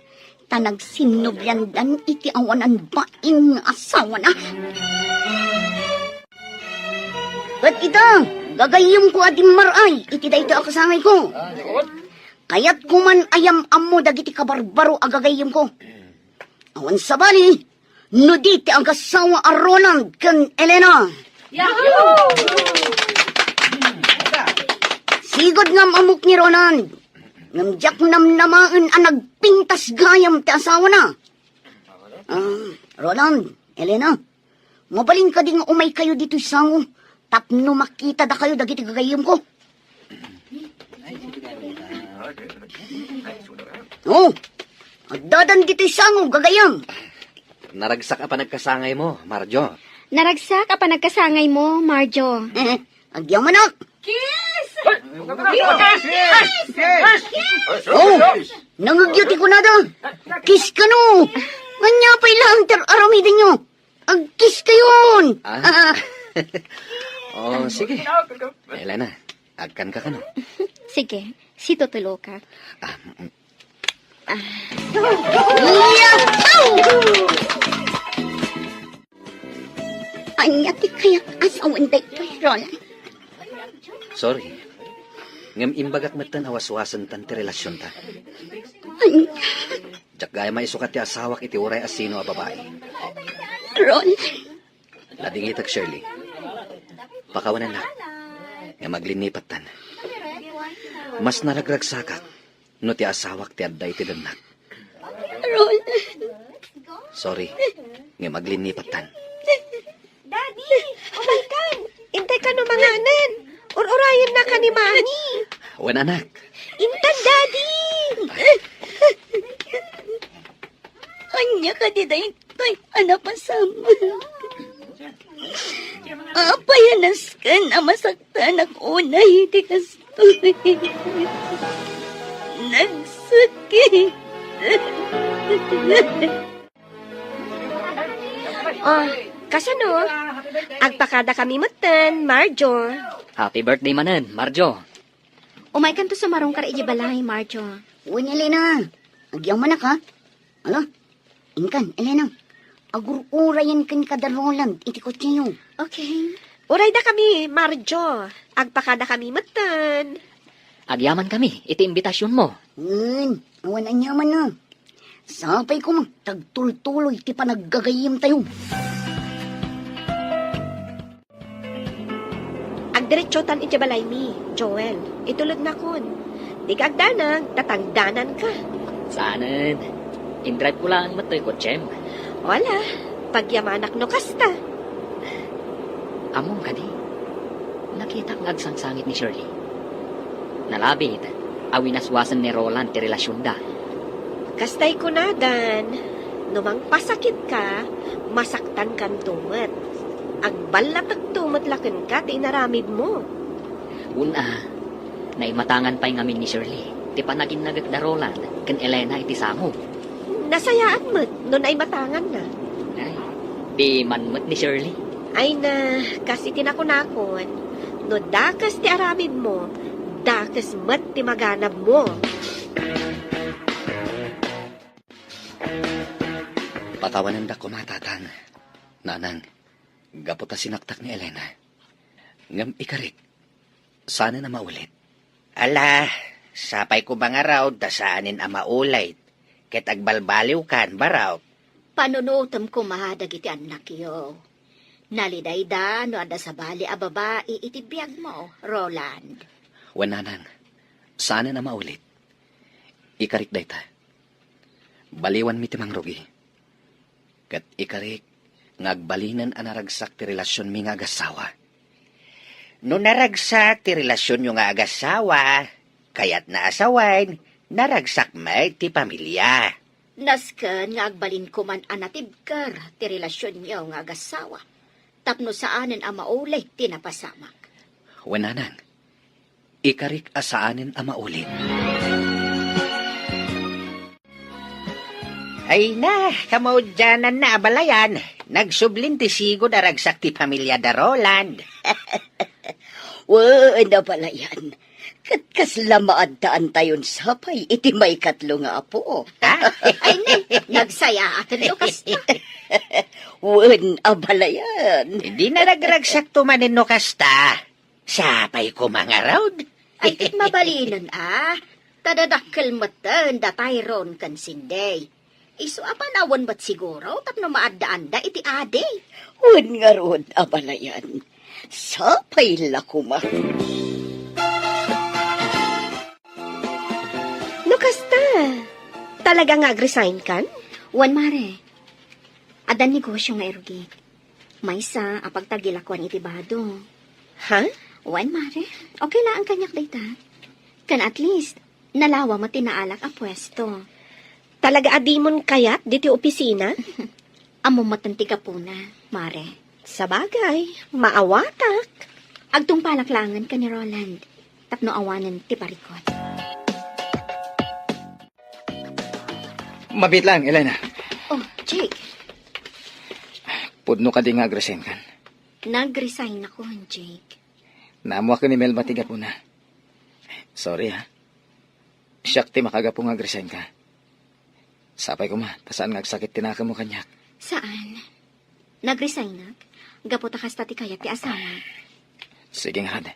Tanag sinubyandan iti awanan baing asawa na. Kat ita, gagayim ko adim maray, iti da ito akasangay ko. Kaya't kuman ayam amo dagiti kabarbaro agagayim ko. Awan sabali, no diti ang kasawa a Roland kan Elena. Sigod ngam amok ni Roland. Ngam jak namnamaan ang nagpintas gayam ti asawa na. Roland, Elena, mabalin ka ding umay kayo dito sango. Tapno makita da kayo dagiti gagayim ko. Oh, agdadan dito sango gagayam. Naragsak pa nagkasangay mo, Marjo. Naragsak apa nagkasangay mo, Marjo? Agyang manak. Oh, nangagyuti ko na da. Kiss ka no. Nganya pa ilang aramidin nyo. Agkiss kayon. Oh, sige. Elena, agkan ka no? Sige, si tutulo ka. Anya ti kaya't asawan da ito eh, Roland. Sorry. Ngam imbagak matan awaswasan tan ti relasyon ta. Anya, Jak gaya maisukat ti asawak iti uray asino a babae. Roland. Lading itag Shirley. Pakawanan na. Nga maglinipat tan. Mas naragragsakat no ti asawak ti adday ti danak. Roland. Sorry. Nga maglinipat tan. Daddy, umalkan. Intay ka no manganan. Urayan na ka ni Mami. Wan anak. Intan, Daddy. Anya ka di da ito eh, anapasama. Apayanas ka na masaktan ang unay, di kastoy. Nagsakit. Oh, kasano? Agpakada kami matan, Marjo. Happy birthday manen, Marjo. Umay kan to sa marong kar balay, Marjo. Uy, Elena. Agyang manak ha. Ala, inkan, Elena. Agur-urayan kan kada Roland, iti kotse yun. Okay. Uray da kami, Marjo. Agpakada kami matan. Agyaman kami, iti imbitasyon mo. Awan ang yaman na. Sapay ko tagtul-tuloy, ti panaggagayim tayo. Agdiretsotan iti balay mi, Joel. Itulod na kun. Di ka agdanag, tatagdanan ka. Saanan? Indrive ko lang matoy kotsem. Wala, pagyamanak no kasta. Among kadi. Nakita ang agsangsangit ni Shirley. Nalabit, awinaswasan ni Roland ti relasyon da. Kastay ko na, Dan. Numang pasakit ka, masaktan kan tumat. Agbalatag tumat lakin ka, ti inaramid mo. Una, naimatangan pa'y ngamin ni Shirley. Ti panagin nagat da Roland, kan Elena iti sango. Nasayaan mo't, nun ay matangan na. Ay, di manmat ni Shirley. Ay na, kasi tinakunakon, no dakas ti aramid mo, dakas mat ti maganab mo. Patawanan da ko matatan. Nanang, gaputa sinaktak ni Elena. Ngam ikarik, sana na maulit. Ala, sapay ko ba nga raw, dasaanin ang maulit. Ket agbalbaliw kan ba raw? Panunutom ko mahadag iti anak yo. Naliday da, no ada sa bali a babae iti biyag mo, Roland. Wananang, sana na maulit. Ikarik dayta. Baliwan mi timang rugi. Kat ikarik, ngagbalinan ang naragsak ti relasyon mi nga agasawa. No naragsak ti relasyon yung nga agasawa, kayat naasawain, naragsak may ti pamilya. Nasken nga agbalin ko man anatibker ti relasyon niyo nga agasawa. Tapno saanen ang maulay tinapasamak. Wananang, ikarik asaanin ang maulit. Ay na, kamaudyanan na abalayan. Nagsublin ti sigo daragsak ti pamilya da Roland. Wala pala yan. Katkas lamaad taan tayon sapay, iti may katlo nga apo. Ay nagsaya atin lukas na. Wan abala yan. Hindi na nagragsak tumanin no kasta. Sapay ko mga raud. Ay tit mabalinan Tadadakkel matan da Tyrone kan sinday. Isu apanawan ba't siguro tapno maadda-anda iti ade. Wan nga ron abala yan. Sapay lakuma. No kasta, talaga nga agresign kan? Wan mare. Adan negosyo nga erugi. Maysa apagtagilakwan iti bado. Ha? Wan mare. Okay lang ang kanyak dayta. Kan at least, nalawa mo tinaalak a pwesto. Talaga adimon kayat diti opisina? Amo matanti ka po na, mare. Sa bagay, maawatak. Agtong palaklangan ka ni Roland. Tapno awanan ti parikot. Mabit lang, Elena. Oh, Jake. Pudno ka di nga agresin kan. Nag-resign ako, Jake. Naamuha ka ni Mel matiga po na. Sorry ha. Siyak ti makagapong agresin ka. Sapay ko ma, tasaan nga agsakit tinaka mo kanyak. Saan? Nag-resign na? Gaputa kas tati kaya ti asawa. Sige nga hade.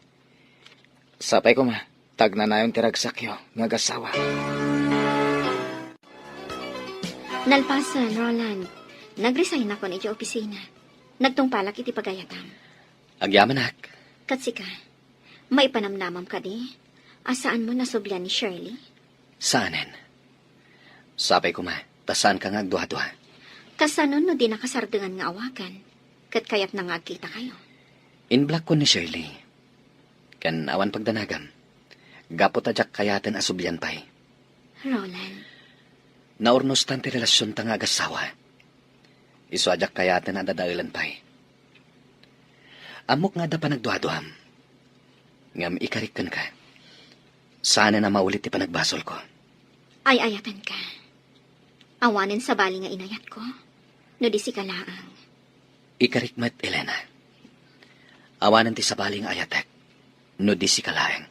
Sapay ko ma, tag na nayon tiragsakyo, nga gasawa. Nalpasan, Roland. Nag-resign ako na iti opisina. Nagtungpalak iti pagayatam. Agyaman nak. Katsika, may panamnamam ka di? Asaan mo nasoblan ni Shirley? Saanen? Sapay ko ma, tasaan ka nga agduha-duha. Kasanon no di nakasardengan nga awakan. Kat kayat na nga agkita kayo. Inblock ko ni Shirley. Kan awan pagdanagam. Gapot adyak kayaten asubyan pay. Roland, Naurnos tanti relasyon ta nga agasawa. Isu adyak kayaten adadailan pay. Amok nga da pa nagduha-duham. Ngam ikarikan ka. Sana na maulit ti panagbasol ko. ay ayatan ka. Awanin sa bali nga inayat ko. No di si kalaang. Ikarikmat, Elena. Awanan ti sabaling ayatek. No di si kalaeng.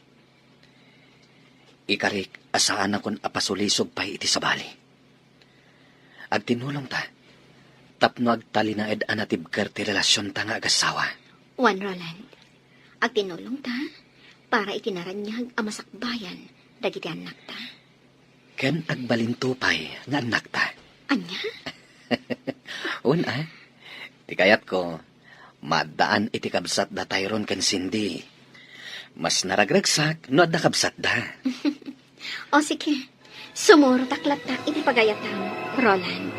Ikarik, asaan akon apasulisog pa'y iti sabali. Ag tinulong ta. Tapno agtali na ed anatibker ti relasyon ta nga agasawa. Juan Roland, ag tinulong ta para ikinaranyag ang masakbayan dagiti anak ta. Ken agbalintupay nga anak ta. Anya? Una, ti kayat ko, madaan iti kabsat da Tyrone ken Cindy. Mas naragragsak no adda kabsat da. O sige, sumuro taklat ta iti pagayatam, Roland.